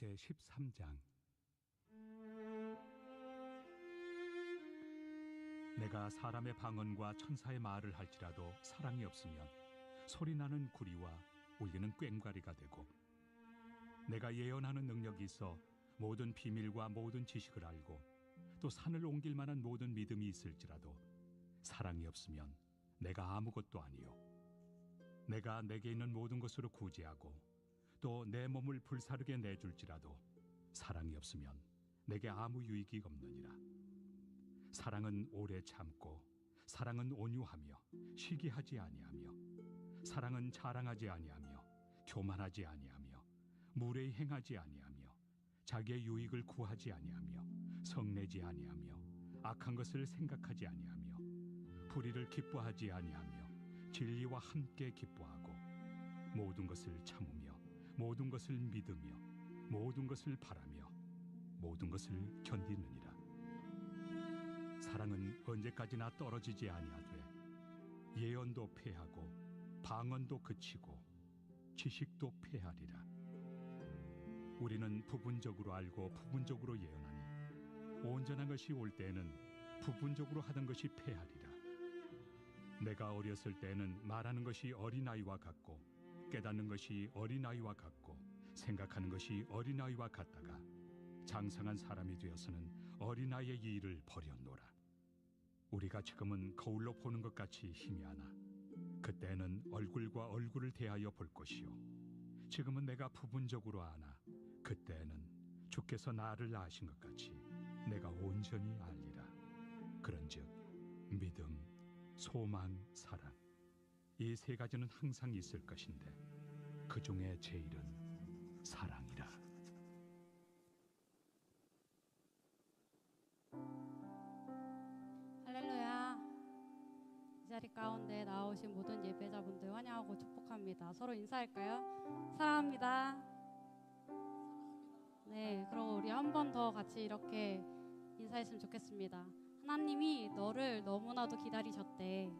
제13장. 내가 사람의 방언과 천사의 말을 할지라도 사랑이 없으면 소리나는 구리와 울리는 꽹과리가 되고, 내가 예언하는 능력이 있어 모든 비밀과 모든 지식을 알고 또 산을 옮길 만한 모든 믿음이 있을지라도 사랑이 없으면 내가 아무것도 아니요, 내가 내게 있는 모든 것으로 구제하고 또 내 몸을 불사르게 내줄지라도 사랑이 없으면 내게 아무 유익이 없느니라. 사랑은 오래 참고, 사랑은 온유하며 시기하지 아니하며, 사랑은 자랑하지 아니하며 교만하지 아니하며 무례히 행하지 아니하며 자기의 유익을 구하지 아니하며 성내지 아니하며 악한 것을 생각하지 아니하며 불의를 기뻐하지 아니하며 진리와 함께 기뻐하고 모든 것을 참으며 모든 것을 믿으며 모든 것을 바라며 모든 것을 견디느니라. 사랑은 언제까지나 떨어지지 아니하되 예언도 패하고 방언도 그치고 지식도 패하리라. 우리는 부분적으로 알고 부분적으로 예언하니 온전한 것이 올 때에는 부분적으로 하던 것이 패하리라. 내가 어렸을 때에는 말하는 것이 어린아이와 같고 깨닫는 것이 어린아이와 같고 생각하는 것이 어린아이와 같다가 장성한 사람이 되어서는 어린아이의 일을 버렸노라. 우리가 지금은 거울로 보는 것 같이 희미하나 그때는 얼굴과 얼굴을 대하여 볼 것이요, 지금은 내가 부분적으로 아나 그때는 주께서 나를 아신 것 같이 내가 온전히 알리라. 그런즉 믿음, 소망, 사랑, 이 세 가지는 항상 있을 것인데 그 중에 제일은 사랑이라. 할렐루야. 이 자리 가운데 나오신 모든 예배자분들 환영하고 축복합니다. 서로 인사할까요? 사랑합니다. 네, 그럼 우리 한 번 더 같이 이렇게 인사했으면 좋겠습니다. 하나님이 너를 너무나도 기다리셨대.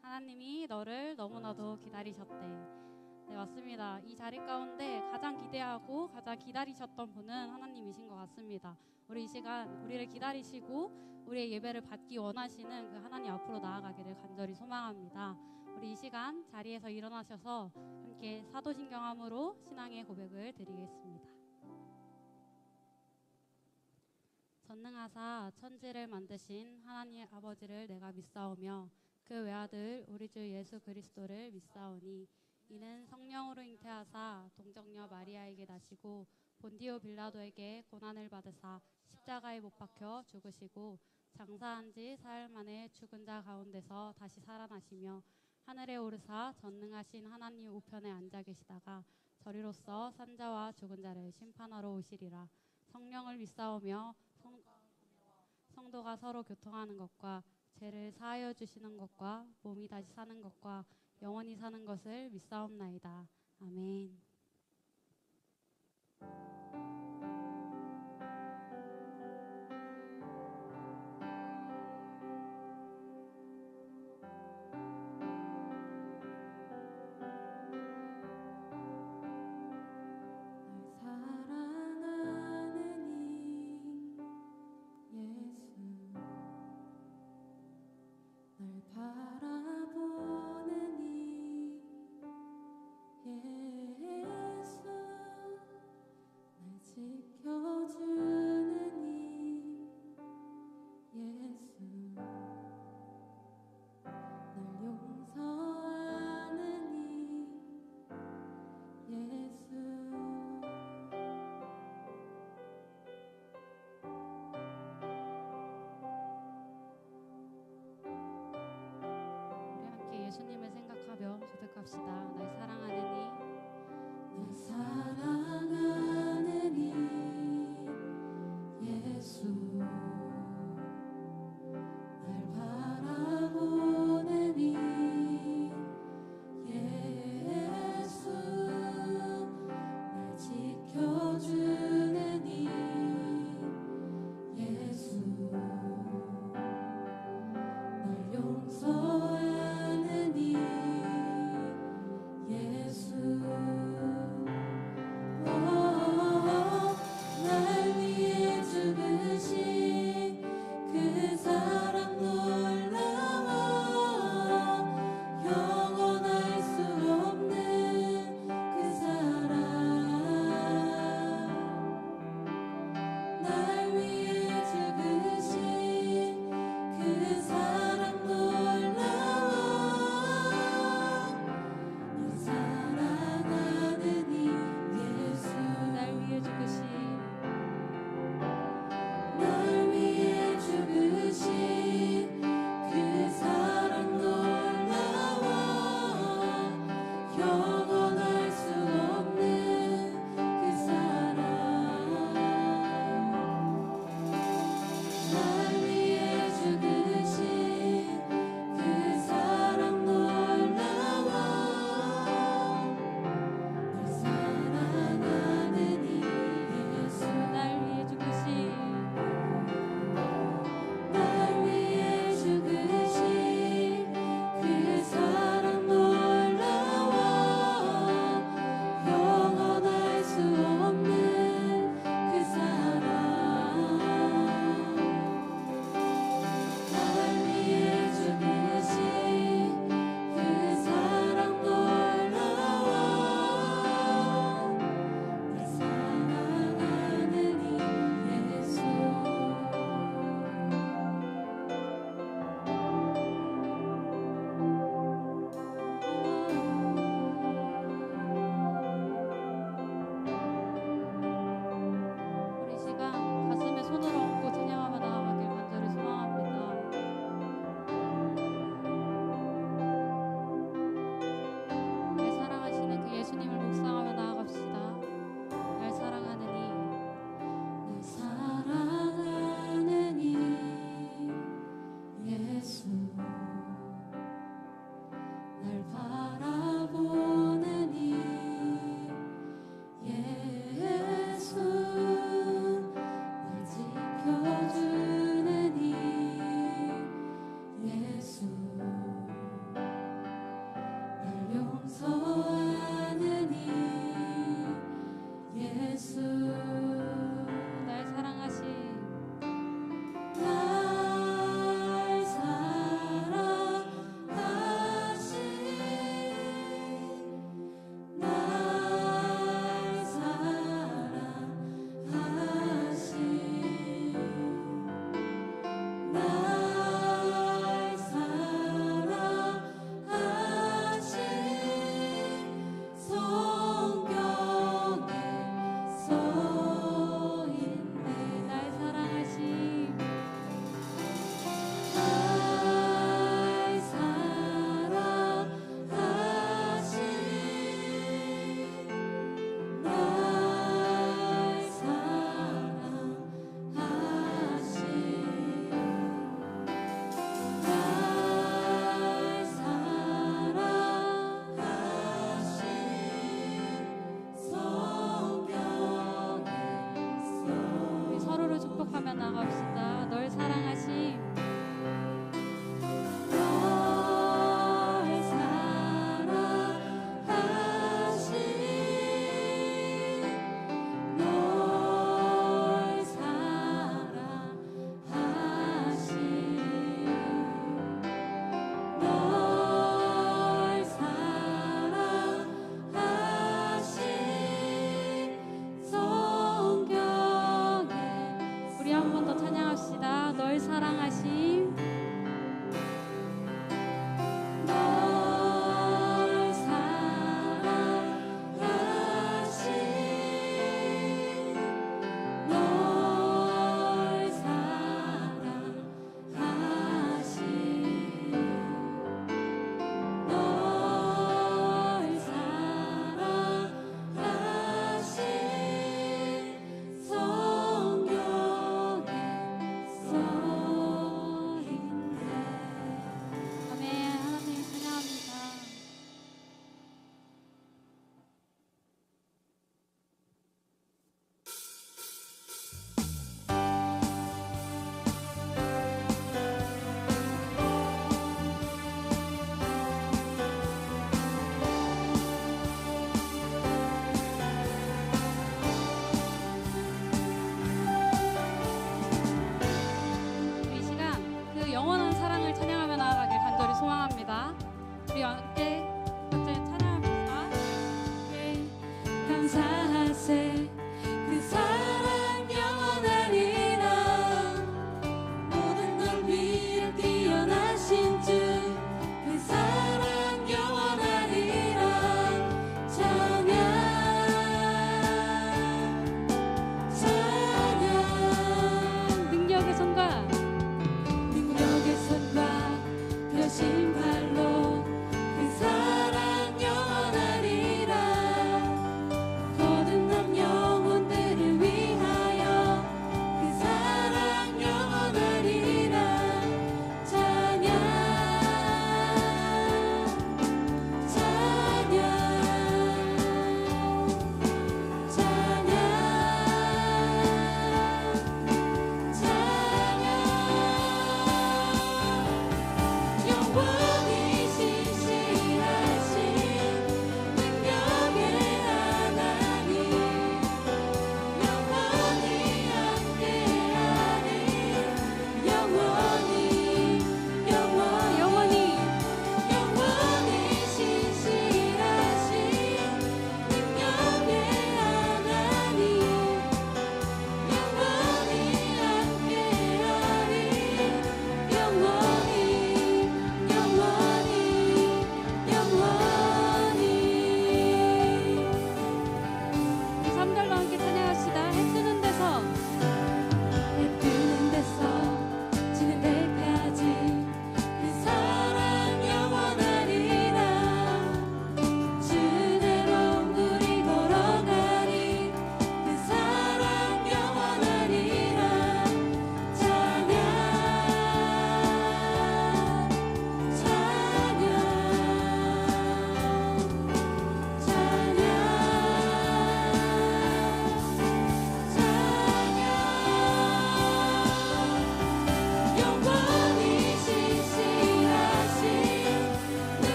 하나님이 너를 너무나도 기다리셨대. 네, 맞습니다. 이 자리 가운데 가장 기대하고 가장 기다리셨던 분은 하나님이신 것 같습니다. 우리 이 시간 우리를 기다리시고 우리의 예배를 받기 원하시는 그 하나님 앞으로 나아가기를 간절히 소망합니다. 우리 이 시간 자리에서 일어나셔서 함께 사도신경함으로 신앙의 고백을 드리겠습니다. 전능하사 천지를 만드신 하나님 아버지를 내가 믿사오며 그 외아들 우리 주 예수 그리스도를 믿사오니 이는 성령으로 잉태하사 동정녀 마리아에게 나시고 본디오 빌라도에게 고난을 받으사 십자가에 못 박혀 죽으시고 장사한 지 사흘 만에 죽은 자 가운데서 다시 살아나시며 하늘에 오르사 전능하신 하나님 우편에 앉아 계시다가 저리로서 산자와 죽은 자를 심판하러 오시리라. 성령을 믿사오며 성도가 서로 교통하는 것과 죄를 사하여 주시는 것과 몸이 다시 사는 것과 영원히 사는 것을 믿사옵나이다. 아멘. 예수님을 생각하며 고백합시다. 날 사랑하는 이, 날 사랑하는 이 예수, 날 바라보는 이 예수, 날 지켜주는 이 예수, 날 용서하는 이 날 바라보는 이 예수, 날 지켜주는 이 예수, 날 용서하는 이 예수, 날 사랑하신 축복하며 나갑시다. 널 사랑하심, 널 사랑하심, 널 사랑하심, 널 사랑하심. 성경에 우리 한 번 더 찬양합시다. 널 사랑하심, 널 사랑하심, 널 사랑하심, 널 사랑하심. 성경에 써있네. 아멘. 하나님 찬양합니다. 이 시간 그 영원한 사랑을 찬양하며 나아가길 간절히 소망합니다. 우리 함께 같이 찬양합시다. 네. 감사하세 그 사랑 영원하리라. 모든 넓이를 뛰어나신 주 그 사랑 영원하리라. 찬양 찬양. 능력의 손과 펴신 발로 그 사랑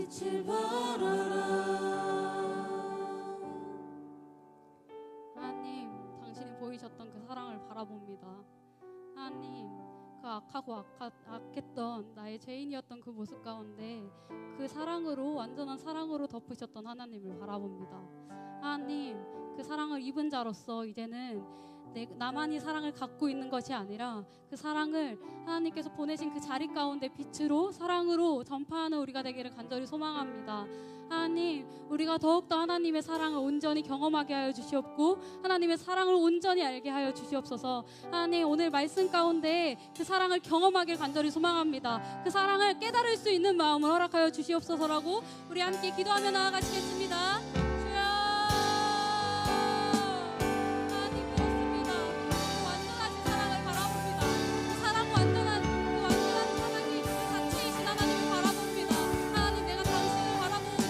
빛을 발하라. 하나님, 당신이 보이셨던 그 사랑을 바라봅니다. 하나님, 그 악하고 악했던 나의 죄인이었던 그 모습 가운데 그 사랑으로, 완전한 사랑으로 덮으셨던 하나님을 바라봅니다. 하나님, 그 사랑을 입은 자로서 이제는 나만이 사랑을 갖고 있는 것이 아니라 그 사랑을 하나님께서 보내신 그 자리 가운데 빛으로, 사랑으로 전파하는 우리가 되기를 간절히 소망합니다. 하나님, 우리가 더욱더 하나님의 사랑을 온전히 경험하게 하여 주시옵고 하나님의 사랑을 온전히 알게 하여 주시옵소서. 하나님, 오늘 말씀 가운데 그 사랑을 경험하길 간절히 소망합니다. 그 사랑을 깨달을 수 있는 마음을 허락하여 주시옵소서라고 우리 함께 기도하며 나아가시겠습니다. 주여, 하나님, 그렇습니다. 그 완전하신 사랑을 바라봅니다. 그 사랑 완전한, 그 완전한 하나님, 그 자체이신 하나님을 바라봅니다. 하나님, 내가 당신을 바라보니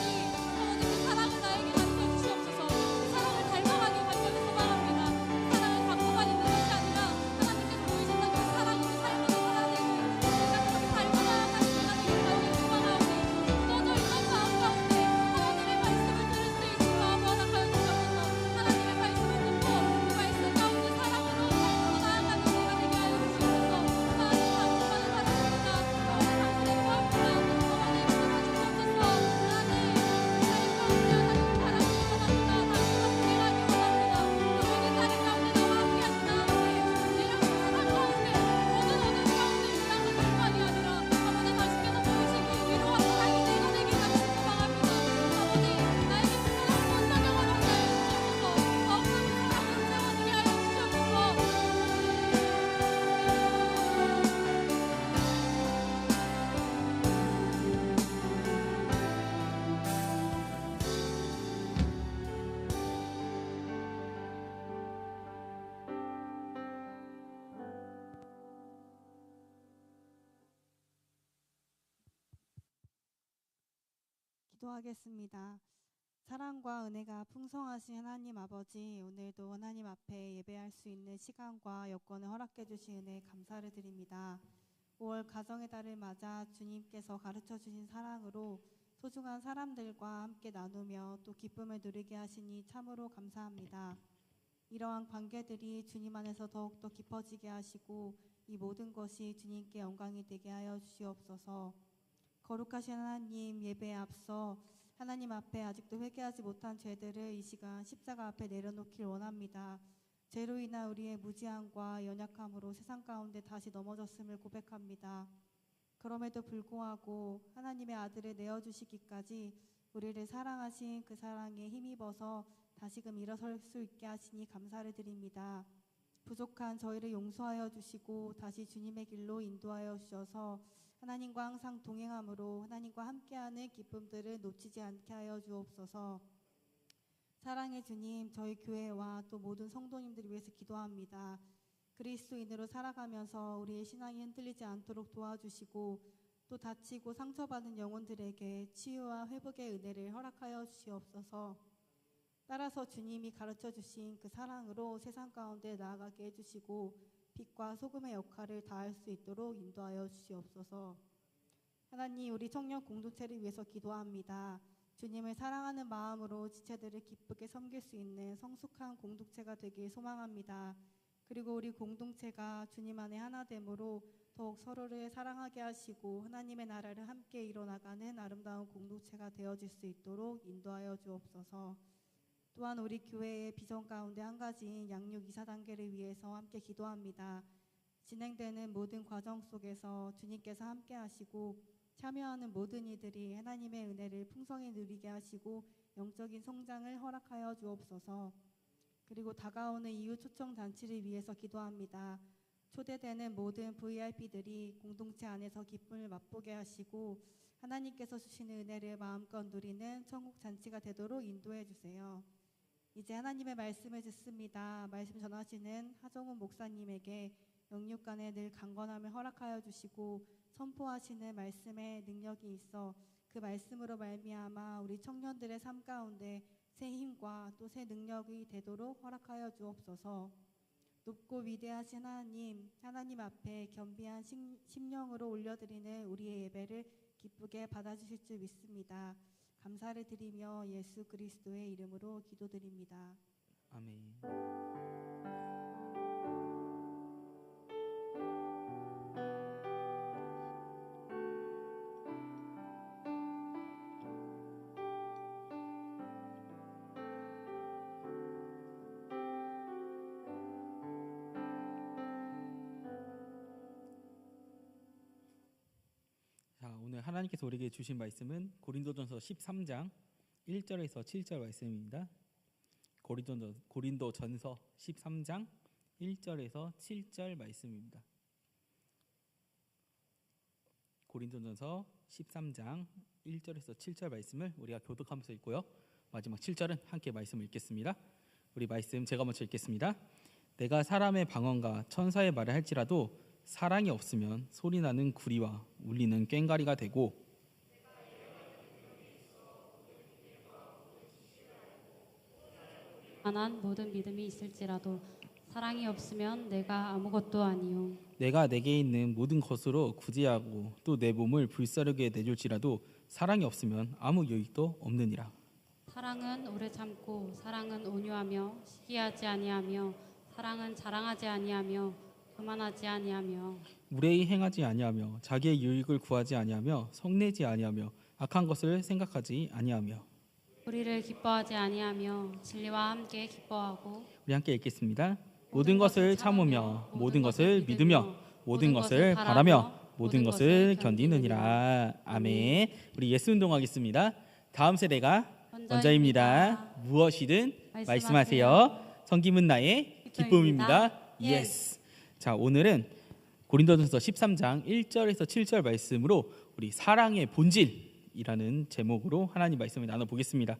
아버지 그 사랑을 나에게 가르쳐 주시옵소서. 그 사랑을 닮아가길 간절히 소망합니다. 그 사랑을 갖고만 있는 것이 아니라 하나님께서 보이셨던 그 사랑이 그 삶으로 살아내고 내가 그렇게 닮아 나아가는 내가 되길 간절히 소망하오니 무너져 있는 마음 가운데 하나님의 말씀을 들을 수 있는 마음을 허락하여 주시옵소서. 하나님의 말씀을 듣고 그 말씀 가운데 사랑으로 삶으로 나아가는 내가 되게 하여 주시옵소서. 하나님, 당신만을 바라봅니다. 오늘 당신의 구합니다. 어머니 부르짖으옵소서. 하나님, 이 자리 가운데 하나님을 바라기 원합니다. 당신과 동행하기 원합니다. 모든 자리 가운데 나와 함께하시는 하나님, 내려온 사랑 가운데 모든 어둠 가운데 일어나는 것만이 아니라 아버지 당신께서 보이시기 위로와 사랑이 내가 되길 간절히 소망합니다. 아버지, 나에게 불편한 본성형을 하게 하여 주시옵소서. 더욱더 그 사랑을 채워지게 하여 주시옵소서. 기도하겠습니다. 사랑과 은혜가 풍성하신 하나님 아버지, 오늘도 하나님 앞에 예배할 수 있는 시간과 여건을 허락해 주신 은혜에 감사를 드립니다. 5월 가정의 달을 맞아 주님께서 가르쳐 주신 사랑으로 소중한 사람들과 함께 나누며 또 기쁨을 누리게 하시니 참으로 감사합니다. 이러한 관계들이 주님 안에서 더욱더 깊어지게 하시고 이 모든 것이 주님께 영광이 되게 하여 주시옵소서. 거룩하신 하나님, 예배에 앞서 하나님 앞에 아직도 회개하지 못한 죄들을 이 시간 십자가 앞에 내려놓길 원합니다. 죄로 인한 우리의 무지함과 연약함으로 세상 가운데 다시 넘어졌음을 고백합니다. 그럼에도 불구하고 하나님의 아들을 내어주시기까지 우리를 사랑하신 그 사랑에 힘입어서 다시금 일어설 수 있게 하시니 감사를 드립니다. 부족한 저희를 용서하여 주시고 다시 주님의 길로 인도하여 주셔서 하나님과 항상 동행함으로 하나님과 함께하는 기쁨들을 놓치지 않게 하여 주옵소서. 사랑의 주님, 저희 교회와 또 모든 성도님들을 위해서 기도합니다. 그리스도인으로 살아가면서 우리의 신앙이 흔들리지 않도록 도와주시고 또 다치고 상처받은 영혼들에게 치유와 회복의 은혜를 허락하여 주시옵소서. 따라서 주님이 가르쳐 주신 그 사랑으로 세상 가운데 나아가게 해주시고 빛과 소금의 역할을 다할 수 있도록 인도하여 주시옵소서. 하나님, 우리 청년 공동체를 위해서 기도합니다. 주님을 사랑하는 마음으로 지체들을 기쁘게 섬길 수 있는 성숙한 공동체가 되길 소망합니다. 그리고 우리 공동체가 주님 안에 하나됨으로 더욱 서로를 사랑하게 하시고 하나님의 나라를 함께 이뤄나가는 아름다운 공동체가 되어질 수 있도록 인도하여 주옵소서. 또한 우리 교회의 비전 가운데 한 가지인 양육 2사 단계를 위해서 함께 기도합니다. 진행되는 모든 과정 속에서 주님께서 함께 하시고 참여하는 모든 이들이 하나님의 은혜를 풍성히 누리게 하시고 영적인 성장을 허락하여 주옵소서. 그리고 다가오는 이후 초청 잔치를 위해서 기도합니다. 초대되는 모든 VIP들이 공동체 안에서 기쁨을 맛보게 하시고 하나님께서 주시는 은혜를 마음껏 누리는 천국 잔치가 되도록 인도해 주세요. 이제 하나님의 말씀을 듣습니다. 말씀 전하시는 하정훈 목사님에게 영육간에 늘 강건함을 허락하여 주시고 선포하시는 말씀에 능력이 있어 그 말씀으로 말미암아 우리 청년들의 삶 가운데 새 힘과 또 새 능력이 되도록 허락하여 주옵소서. 높고 위대하신 하나님 앞에 겸비한 심령으로 올려드리는 우리의 예배를 기쁘게 받아주실 줄 믿습니다. 감사를 드리며 예수 그리스도의 이름으로 기도드립니다. 아멘. 자, 오늘 하나님께서 우리에게 주신 말씀은 고린도전서 13장 1절에서 7절 말씀입니다. 고린도전서 13장 1절에서 7절 말씀입니다. 고린도전서 13장 1절에서 7절 말씀을 우리가 교독하면서 읽고요. 마지막 7절은 함께 말씀을 읽겠습니다. 우리 말씀 제가 먼저 읽겠습니다. 내가 사람의 방언과 천사의 말을 할지라도 사랑이 없으면 소리나는 구리와 울리는 꽹과리가 되고 만한 모든 믿음이 있을지라도 사랑이 없으면 내가 아무것도 아니요. 내가 내게 있는 모든 것으로 구제하고 또 내 몸을 불사르게 내줄지라도 사랑이 없으면 아무 유익도 없느니라. 사랑은 오래 참고 사랑은 온유하며 시기하지 아니하며 사랑은 자랑하지 아니하며 교만하지 아니하며 무례히 행하지 아니하며 자기의 유익을 구하지 아니하며 성내지 아니하며 악한 것을 생각하지 아니하며 우리를 기뻐하지 아니하며 진리와 함께 기뻐하고 우리 함께 읽겠습니다. 모든 것을 참으며 모든 것을 믿으며 모든 것을 바라며 모든 것을 견디느니라. 아멘. 우리 예수 운동하겠습니다. 다음 세대가 원자입니다. 무엇이든 말씀하세요. 성김은 나의 기쁨입니다. 예스. 자, 오늘은 고린도전서 13장 1절에서 7절 말씀으로 우리 사랑의 본질이라는 제목으로 하나님 말씀을 나눠보겠습니다.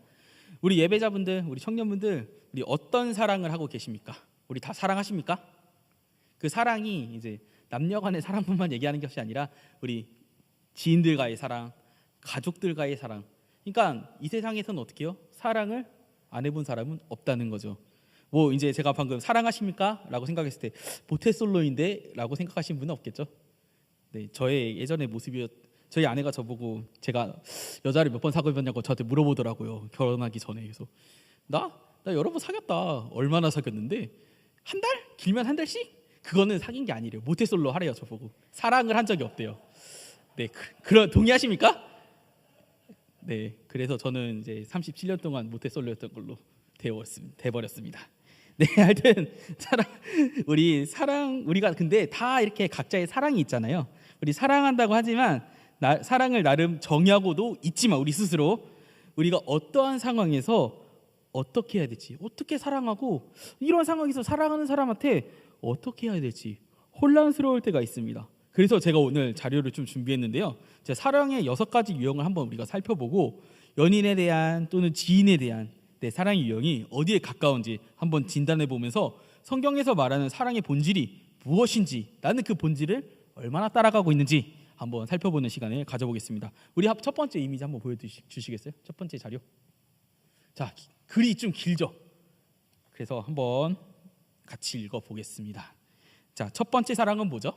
우리 예배자분들, 우리 청년분들, 우리 어떤 사랑을 하고 계십니까? 우리 다 사랑하십니까? 그 사랑이 이제 남녀간의 사랑뿐만 얘기하는 것이 아니라 우리 지인들과의 사랑, 가족들과의 사랑. 그러니까 이 세상에서는 어떻게 해요? 사랑을 안 해본 사람은 없다는 거죠. 뭐 이제 제가 방금 사랑하십니까? 라고 생각했을 때 모태솔로인데? 라고 생각하시는 분은 없겠죠. 네, 저의 예전의 모습이었. 저희 아내가 저보고 제가 여자를 몇 번 사귀었냐고 저한테 물어보더라고요. 결혼하기 전에. 그래서 나 여러 번 사귀었다. 얼마나 사귀었는데? 한 달? 길면 한 달씩? 그거는 사귄 게 아니래요. 모태솔로 하래요. 저보고 사랑을 한 적이 없대요. 네, 그런 동의하십니까? 네, 그래서 저는 이제 37년 동안 모태솔로였던 걸로 돼버렸습니다. 네, 하여튼 우리가 근데 다 이렇게 각자의 사랑이 있잖아요. 우리 사랑한다고 하지만 사랑을 나름 정의하고도 있지만 우리 스스로 우리가 어떠한 상황에서 어떻게 해야 될지, 어떻게 사랑하고 이런 상황에서 사랑하는 사람한테 어떻게 해야 될지 혼란스러울 때가 있습니다. 그래서 제가 오늘 자료를 좀 준비했는데요. 제 사랑의 6가지 유형을 한번 우리가 살펴보고 연인에 대한 또는 지인에 대한 내 사랑의 유형이 어디에 가까운지 한번 진단해 보면서 성경에서 말하는 사랑의 본질이 무엇인지, 나는 그 본질을 얼마나 따라가고 있는지 한번 살펴보는 시간을 가져보겠습니다. 우리 첫 번째 이미지 한번 보여주시겠어요? 첫 번째 자료. 자, 글이 좀 길죠? 그래서 한번 같이 읽어보겠습니다. 자, 첫 번째 사랑은 뭐죠?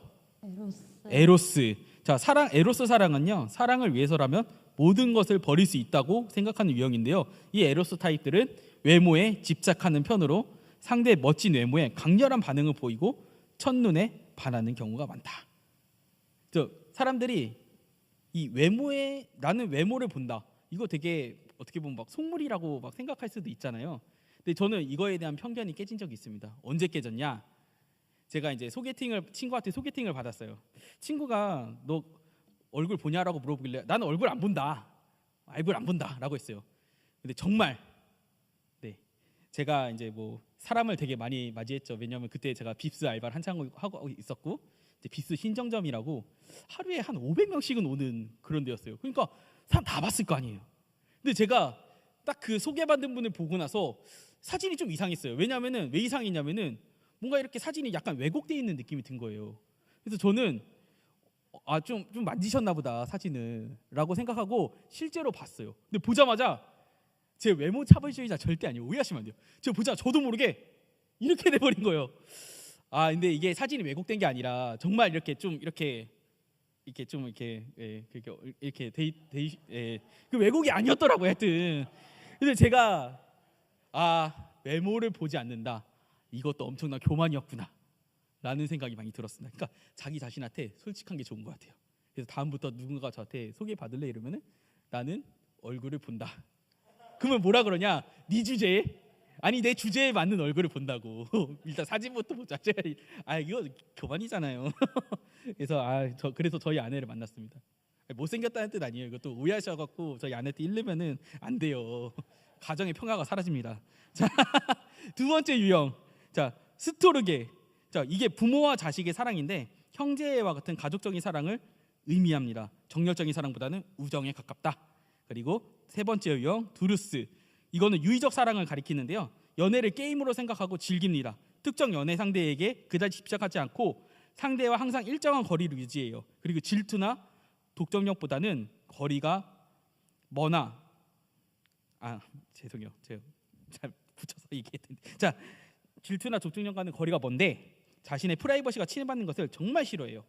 에로스. 자, 에로스 사랑은요, 사랑을 위해서라면 모든 것을 버릴 수 있다고 생각하는 유형인데요. 이 에로스 타입들은 외모에 집착하는 편으로 상대의 멋진 외모에 강렬한 반응을 보이고 첫눈에 반하는 경우가 많다. 사람들이 이 외모에, 나는 외모를 본다. 이거 되게 어떻게 보면 막 속물이라고 막 생각할 수도 있잖아요. 근데 저는 이거에 대한 편견이 깨진 적이 있습니다. 언제 깨졌냐? 제가 이제 친구한테 소개팅을 받았어요. 친구가 너 얼굴 보냐라고 물어보길래 나는 얼굴 안 본다. 얼굴 안 본다라고 했어요. 근데 정말 제가 이제 뭐 사람을 되게 많이 맞이했죠. 왜냐하면 그때 제가 빕스 알바를 한창 하고 있었고 빕스 신정점이라고 하루에 한 500명씩은 오는 그런 데였어요. 그러니까 사람 다 봤을 거 아니에요. 근데 제가 딱 그 소개받은 분을 보고 나서 사진이 좀 이상했어요. 왜냐하면은 왜 이상했냐면은 뭔가 이렇게 사진이 약간 왜곡되어 있는 느낌이 든 거예요. 그래서 저는 좀 만지셨나 보다 사진을 라고 생각하고 실제로 봤어요. 근데 보자마자 제 외모 차별주의자 절대 아니에요. 오해하시면 안 돼요. 제가 보자 저도 모르게 이렇게 돼버린 거예요. 근데 이게 사진이 왜곡된 게 아니라 정말 이렇게 좀 이렇게 이렇게 좀 이렇게 이렇게 그 외국이 아니었더라고요. 하여튼 근데 제가 외모를 보지 않는다. 이것도 엄청난 교만이었구나 라는 생각이 많이 들었습니다. 그러니까 자기 자신한테 솔직한 게 좋은 것 같아요. 그래서 다음부터 누군가 저한테 소개받을래 이러면은 나는 얼굴을 본다. 그러면 뭐라 그러냐? 네 주제에? 아니 내 주제에 맞는 얼굴을 본다고. 일단 사진부터 보자. 이거 교만이잖아요. 그래서 저희 아내를 만났습니다. 못생겼다는 뜻 아니에요. 이것도 오해하셔갖고 저희 아내한테 이르면은 안 돼요. 가정의 평화가 사라집니다. 자, 두 번째 유형. 자, 스토르게. 자, 이게 부모와 자식의 사랑인데 형제와 같은 가족적인 사랑을 의미합니다. 정열적인 사랑보다는 우정에 가깝다. 그리고 세 번째 유형 두루스. 이거는 유의적 사랑을 가리키는데요. 연애를 게임으로 생각하고 즐깁니다. 특정 연애 상대에게 그다지 집착하지 않고 상대와 항상 일정한 거리를 유지해요. 그리고 질투나 독점력보다는 거리가 머나 죄송해요. 제가 잘 붙여서 얘기했는데 자, 질투나 독점력과는 거리가 먼데 자신의 프라이버시가 침해받는 것을 정말 싫어해요.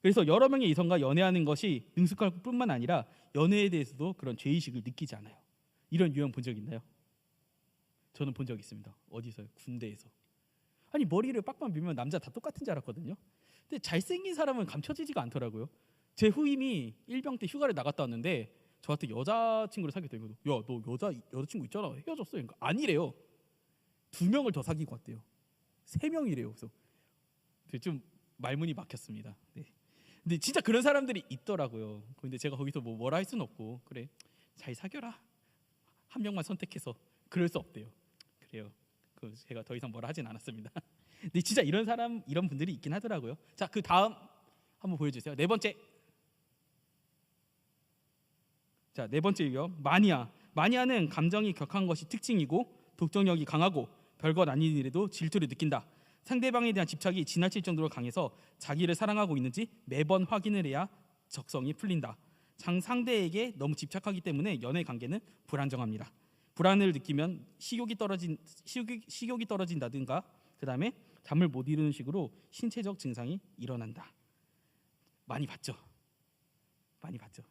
그래서 여러 명의 이성과 연애하는 것이 능숙할 뿐만 아니라 연애에 대해서도 그런 죄의식을 느끼지 않아요. 이런 유형 본 적 있나요? 저는 본 적 있습니다. 어디서요? 군대에서. 아니 머리를 빡빡 밀면 남자 다 똑같은 줄 알았거든요. 근데 잘생긴 사람은 감춰지지가 않더라고요. 제 후임이 일병 때 휴가를 나갔다 왔는데 저한테 여자친구를 사귀었대요. 야, 너 여자친구 있잖아. 헤어졌어. 그러니까 아니래요. 2명을 더 사귀고 왔대요. 3명이래요. 그래서 좀 말문이 막혔습니다. 네. 근데 진짜 그런 사람들이 있더라고요. 근데 제가 거기서 뭐라 할 수는 없고 그래 잘 사겨라. 한 명만 선택해서 그럴 수 없대요. 그래요. 제가 더 이상 뭐라 하진 않았습니다. 근데 진짜 이런 분들이 있긴 하더라고요. 자, 그 다음 한번 보여주세요. 네 번째. 자, 네 번째 유형 마니아. 마니아는 감정이 격한 것이 특징이고 독점력이 강하고 별것 아닌 일에도 질투를 느낀다. 상대방에 대한 집착이 지나칠 정도로 강해서 자기를 사랑하고 있는지 매번 확인을 해야 적성이 풀린다. 상대에게 너무 집착하기 때문에 연애 관계는 불안정합니다. 불안을 느끼면 식욕이 떨어진다든가 그다음에 잠을 못 이루는 식으로 신체적 증상이 일어난다. 많이 봤죠?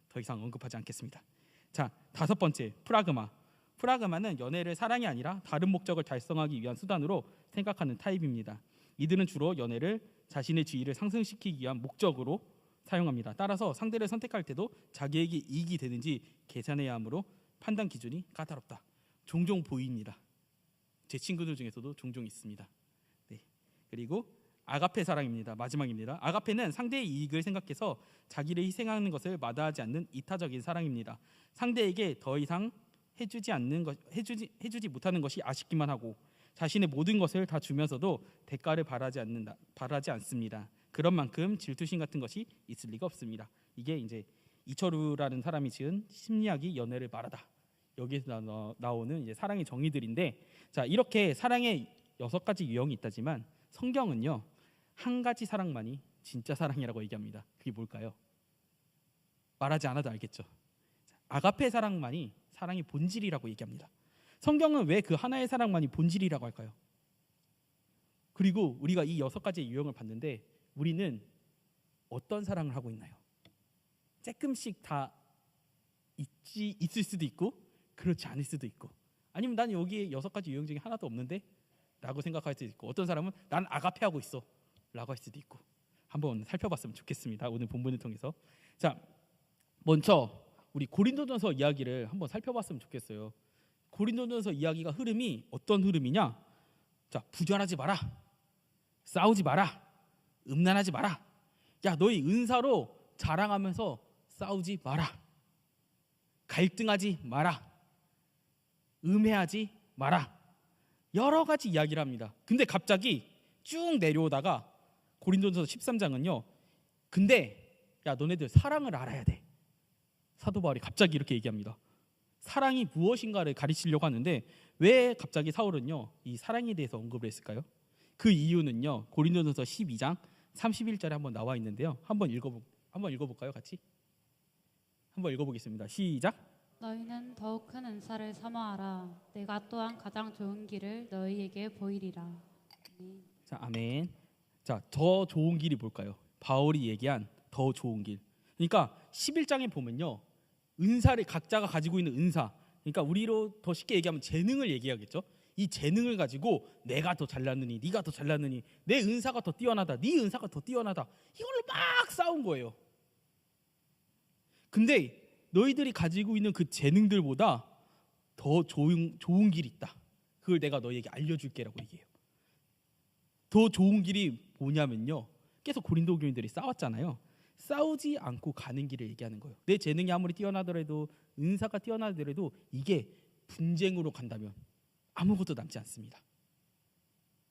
더 이상 언급하지 않겠습니다. 자, 다섯 번째 프라그마. 프라그마는 연애를 사랑이 아니라 다른 목적을 달성하기 위한 수단으로 생각하는 타입입니다. 이들은 주로 연애를 자신의 지위를 상승시키기 위한 목적으로 사용합니다. 따라서 상대를 선택할 때도 자기에게 이익이 되는지 계산해야 하므로 판단 기준이 까다롭다. 종종 보입니다. 제 친구들 중에서도 종종 있습니다. 네. 그리고 아가페 사랑입니다. 마지막입니다. 아가페는 상대의 이익을 생각해서 자기를 희생하는 것을 마다하지 않는 이타적인 사랑입니다. 상대에게 더 이상 해주지 못하는 것이 아쉽기만 하고 자신의 모든 것을 다 주면서도 대가를 바라지 않습니다. 그런 만큼 질투심 같은 것이 있을 리가 없습니다. 이게 이제 이철우라는 사람이 지은 심리학이 연애를 말하다. 여기에서 나오는 이제 사랑의 정의들인데, 자, 이렇게 사랑의 6가지 유형이 있다지만 성경은요 한 가지 사랑만이 진짜 사랑이라고 얘기합니다. 그게 뭘까요? 말하지 않아도 알겠죠. 아가페 사랑만이 사랑의 본질이라고 얘기합니다. 성경은 왜 그 하나의 사랑만이 본질이라고 할까요? 그리고 우리가 이 6가지의 유형을 봤는데 우리는 어떤 사랑을 하고 있나요? 조금씩 다 있을 수도 있고 그렇지 않을 수도 있고, 아니면 난 여기에 6가지 유형 중에 하나도 없는데 라고 생각할 수도 있고, 어떤 사람은 난 아가페 하고 있어 라고 할 수도 있고, 한번 살펴봤으면 좋겠습니다. 오늘 본문을 통해서. 자, 먼저 우리 고린도전서 이야기를 한번 살펴봤으면 좋겠어요. 고린도전서 이야기가 흐름이 어떤 흐름이냐? 자, 부결하지 마라, 싸우지 마라, 음란하지 마라. 야, 너희 은사로 자랑하면서 싸우지 마라, 갈등하지 마라, 음해하지 마라. 여러 가지 이야기를 합니다. 근데 갑자기 쭉 내려오다가 고린도전서 13장은요 근데 야, 너네들 사랑을 알아야 돼. 사도 바울이 갑자기 이렇게 얘기합니다. 사랑이 무엇인가를 가르치려고 하는데 왜 갑자기 사울은요 이 사랑에 대해서 언급을 했을까요? 그 이유는요 고린도전서 12장 31절에 한번 나와 있는데요. 한번 읽어볼까요? 같이 한번 읽어보겠습니다. 시작. 너희는 더욱 큰 은사를 사모하라. 내가 또한 가장 좋은 길을 너희에게 보이리라. 아멘. 자, 아멘. 자, 더 좋은 길이 뭘까요? 바울이 얘기한 더 좋은 길. 그러니까 11장에 보면요, 은사를 각자가 가지고 있는 은사, 그러니까 우리로 더 쉽게 얘기하면 재능을 얘기하겠죠. 이 재능을 가지고 내가 더 잘났느니, 네가 더 잘났느니, 내 은사가 더 뛰어나다, 네 은사가 더 뛰어나다, 이걸로 막 싸운 거예요. 근데 너희들이 가지고 있는 그 재능들보다 더 좋은 길이 있다. 그걸 내가 너희에게 알려줄게라고 얘기해요. 더 좋은 길이 뭐냐면요, 계속 고린도 교인들이 싸웠잖아요. 싸우지 않고 가는 길을 얘기하는 거예요. 내 재능이 아무리 뛰어나더라도, 은사가 뛰어나더라도 이게 분쟁으로 간다면 아무것도 남지 않습니다.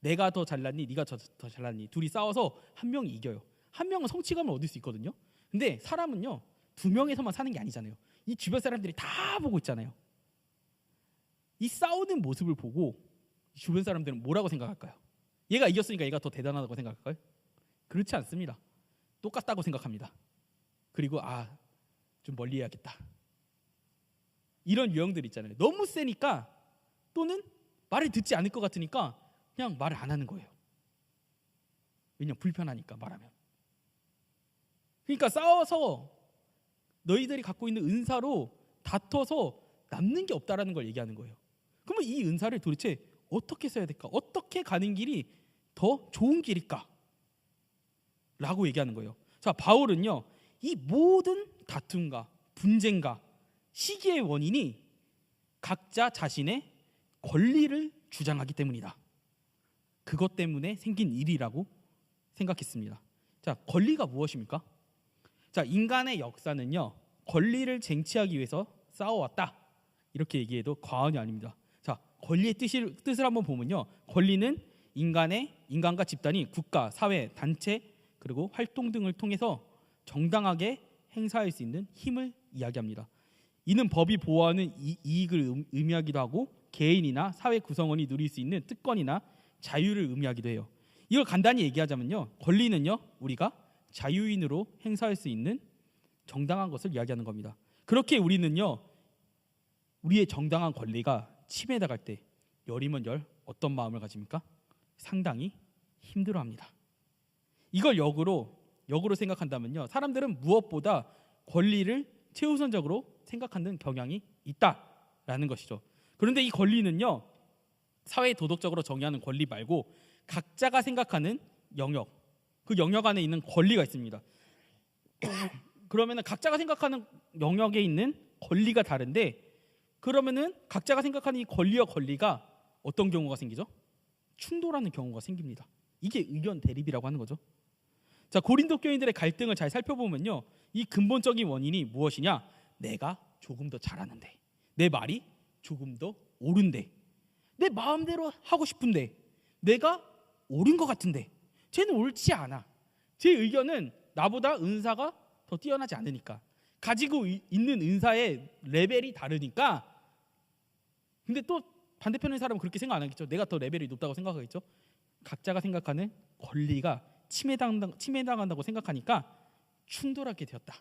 내가 더 잘났니, 네가 더 잘났니, 둘이 싸워서 한 명이 이겨요. 한 명은 성취감을 얻을 수 있거든요. 근데 사람은요, 두 명에서만 사는 게 아니잖아요. 이 주변 사람들이 다 보고 있잖아요. 이 싸우는 모습을 보고 주변 사람들은 뭐라고 생각할까요? 얘가 이겼으니까 얘가 더 대단하다고 생각할까요? 그렇지 않습니다. 똑같다고 생각합니다. 그리고 좀 멀리 해야겠다, 이런 유형들 있잖아요. 너무 세니까, 또는 말을 듣지 않을 것 같으니까 그냥 말을 안 하는 거예요. 왜냐면 불편하니까 말하면. 그러니까 싸워서 너희들이 갖고 있는 은사로 다퉈서 남는 게 없다라는 걸 얘기하는 거예요. 그러면 이 은사를 도대체 어떻게 써야 될까? 어떻게 가는 길이 더 좋은 길일까? 라고 얘기하는 거예요. 자, 바울은요, 이 모든 다툼과 분쟁과 시기의 원인이 각자 자신의 권리를 주장하기 때문이다. 그것 때문에 생긴 일이라고 생각했습니다. 자, 권리가 무엇입니까? 자, 인간의 역사는요, 권리를 쟁취하기 위해서 싸워왔다, 이렇게 얘기해도 과언이 아닙니다. 자, 권리의 뜻을 한번 보면요, 권리는 인간과 집단이 국가, 사회, 단체, 그리고 활동 등을 통해서 정당하게 행사할 수 있는 힘을 이야기합니다. 이는 법이 보호하는 이익을 의미하기도 하고, 개인이나 사회 구성원이 누릴 수 있는 특권이나 자유를 의미하기도 해요. 이걸 간단히 얘기하자면요, 권리는요, 우리가 자유인으로 행사할 수 있는 정당한 것을 이야기하는 겁니다. 그렇게 우리는요, 우리의 정당한 권리가 침해당할 때 열이면 어떤 마음을 가집니까? 상당히 힘들어합니다. 이걸 역으로 생각한다면요, 사람들은 무엇보다 권리를 최우선적으로 생각하는 경향이 있다라는 것이죠. 그런데 이 권리는요, 사회 도덕적으로 정의하는 권리 말고 각자가 생각하는 영역, 그 영역 안에 있는 권리가 있습니다. 그러면은 각자가 생각하는 영역에 있는 권리가 다른데, 그러면은 각자가 생각하는 이 권리와 권리가 어떤 경우가 생기죠? 충돌하는 경우가 생깁니다. 이게 의견 대립이라고 하는 거죠. 자, 고린도 교인들의 갈등을 잘 살펴보면요, 이 근본적인 원인이 무엇이냐? 내가 조금 더 잘하는데, 내 말이 조금 더 옳은데, 내 마음대로 하고 싶은데, 내가 옳은 것 같은데 쟤는 옳지 않아. 제 의견은 나보다 은사가 더 뛰어나지 않으니까, 가지고 있는 은사의 레벨이 다르니까. 근데 또 반대편의 사람은 그렇게 생각 안 하겠죠. 내가 더 레벨이 높다고 생각하겠죠. 각자가 생각하는 권리가 침해당한다고 생각하니까 충돌하게 되었다.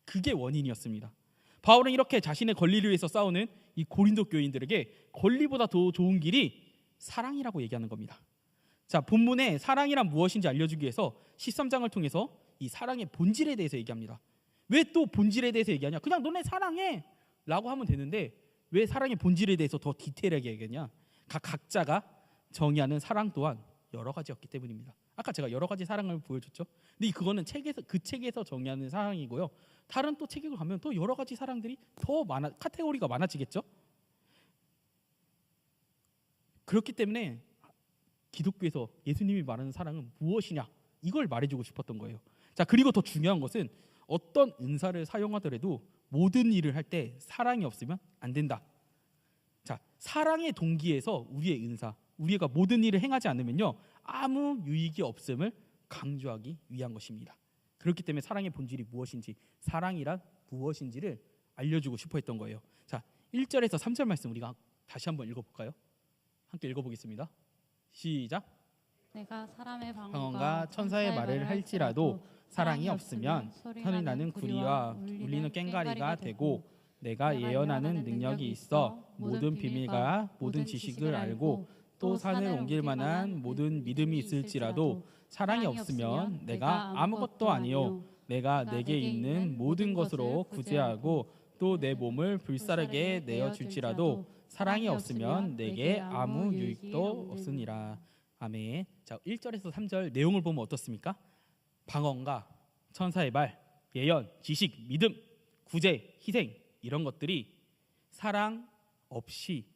그게 원인이었습니다. 바울은 이렇게 자신의 권리를 위해서 싸우는 이 고린도 교인들에게 권리보다 더 좋은 길이 사랑이라고 얘기하는 겁니다. 자, 본문에 사랑이란 무엇인지 알려주기 위해서 13장을 통해서 이 사랑의 본질에 대해서 얘기합니다. 왜 또 본질에 대해서 얘기하냐? 그냥 너네 사랑해 라고 하면 되는데 왜 사랑의 본질에 대해서 더 디테일하게 얘기하냐? 각자가 정의하는 사랑 또한 여러 가지였기 때문입니다. 아까 제가 여러 가지 사랑을 보여줬죠. 근데 그거는 그 책에서 정의하는 사랑이고요. 다른 또 책에 가면 또 여러 가지 사랑들이 더 카테고리가 많아지겠죠. 그렇기 때문에 기독교에서 예수님이 말하는 사랑은 무엇이냐, 이걸 말해주고 싶었던 거예요. 자, 그리고 더 중요한 것은 어떤 은사를 사용하더라도 모든 일을 할 때 사랑이 없으면 안 된다. 자, 사랑의 동기에서 우리의 은사, 우리가 모든 일을 행하지 않으면요, 아무 유익이 없음을 강조하기 위한 것입니다. 그렇기 때문에 사랑의 본질이 무엇인지, 사랑이란 무엇인지를 알려주고 싶어 했던 거예요. 자, 1절에서 3절 말씀 우리가 다시 한번 읽어볼까요? 함께 읽어보겠습니다. 시작. 내가 사람의 방언과 천사의 말을 할지라도 사랑이 없으면 소리 나는 구리와 울리는 꽹과리가 되고, 내가 예언하는 능력이 있어 모든 비밀과 모든 지식을 알고 또 산을 옮길 만한 모든 믿음이 있을지라도 사랑이 없으면 내가 아무것도 아니요. 내가 내게 있는 모든 것으로 구제하고 또 내 몸을 불사르게 내어 줄지라도 사랑이 없으면 내게 아무 유익도 없으니라. 아멘. 자, 1절에서 3절 내용을 보면 어떻습니까? 방언과 천사의 말, 예언, 지식, 믿음, 구제, 희생 이런 것들이 사랑 없이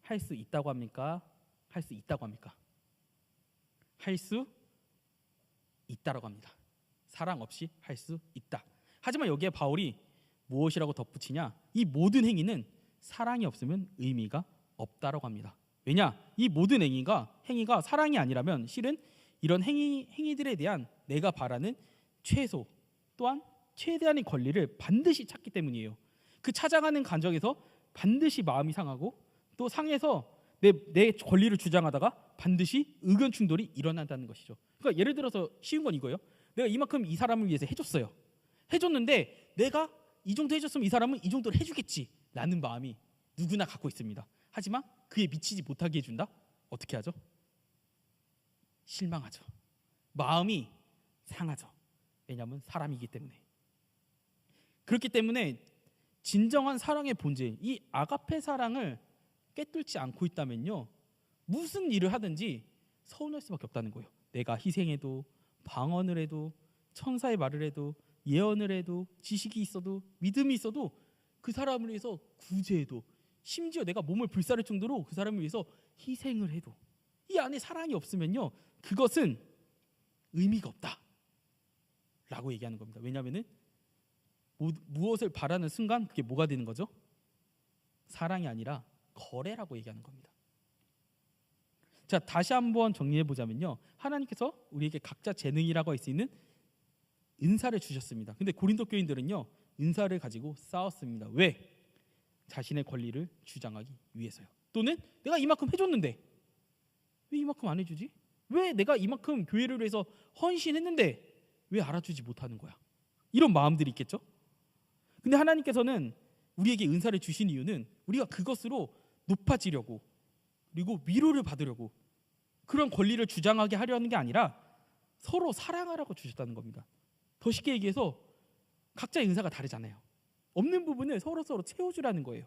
할 수 있다고 합니까? 할 수 있다고 합니까? 할 수 있다라고 합니다. 사랑 없이 할 수 있다. 하지만 여기에 바울이 무엇이라고 덧붙이냐? 이 모든 행위는 사랑이 없으면 의미가 없다라고 합니다. 왜냐? 이 모든 행위가 사랑이 아니라면 실은 이런 행위들에 대한 내가 바라는 최소 또한 최대한의 권리를 반드시 찾기 때문이에요. 그 찾아가는 간정에서 반드시 마음이 상하고 또 상해서 내 권리를 주장하다가 반드시 의견 충돌이 일어난다는 것이죠. 그러니까 예를 들어서 쉬운 건 이거예요. 내가 이만큼 이 사람을 위해서 해줬어요. 해줬는데 내가 이 정도 해줬으면 이 사람은 이 정도를 해주겠지 라는 마음이 누구나 갖고 있습니다. 하지만 그에 미치지 못하게 해준다? 어떻게 하죠? 실망하죠. 마음이 상하죠. 왜냐하면 사람이기 때문에. 그렇기 때문에 진정한 사랑의 본질, 이 아가페 사랑을 꿰뚫지 않고 있다면요, 무슨 일을 하든지 서운할 수밖에 없다는 거예요. 내가 희생해도 방언을 해도 천사의 말을 해도 예언을 해도 지식이 있어도 믿음이 있어도 그 사람을 위해서 구제해도 심지어 내가 몸을 불사를 정도로 그 사람을 위해서 희생을 해도 이 안에 사랑이 없으면요, 그것은 의미가 없다 라고 얘기하는 겁니다. 왜냐하면 무엇을 바라는 순간 그게 뭐가 되는 거죠? 사랑이 아니라 거래라고 얘기하는 겁니다. 자, 다시 한번 정리해 보자면요, 하나님께서 우리에게 각자 재능이라고 할 수 있는 은사를 주셨습니다. 근데 고린도 교인들은요, 은사를 가지고 싸웠습니다. 왜? 자신의 권리를 주장하기 위해서요. 또는 내가 이만큼 해줬는데 왜 이만큼 안 해주지? 왜 내가 이만큼 교회를 위해서 헌신했는데 왜 알아주지 못하는 거야? 이런 마음들이 있겠죠. 근데 하나님께서는 우리에게 은사를 주신 이유는 우리가 그것으로 높아지려고 그리고 위로를 받으려고 그런 권리를 주장하게 하려는 게 아니라 서로 사랑하라고 주셨다는 겁니다. 더 쉽게 얘기해서 각자의 은사가 다르잖아요. 없는 부분을 서로 채워주라는 거예요.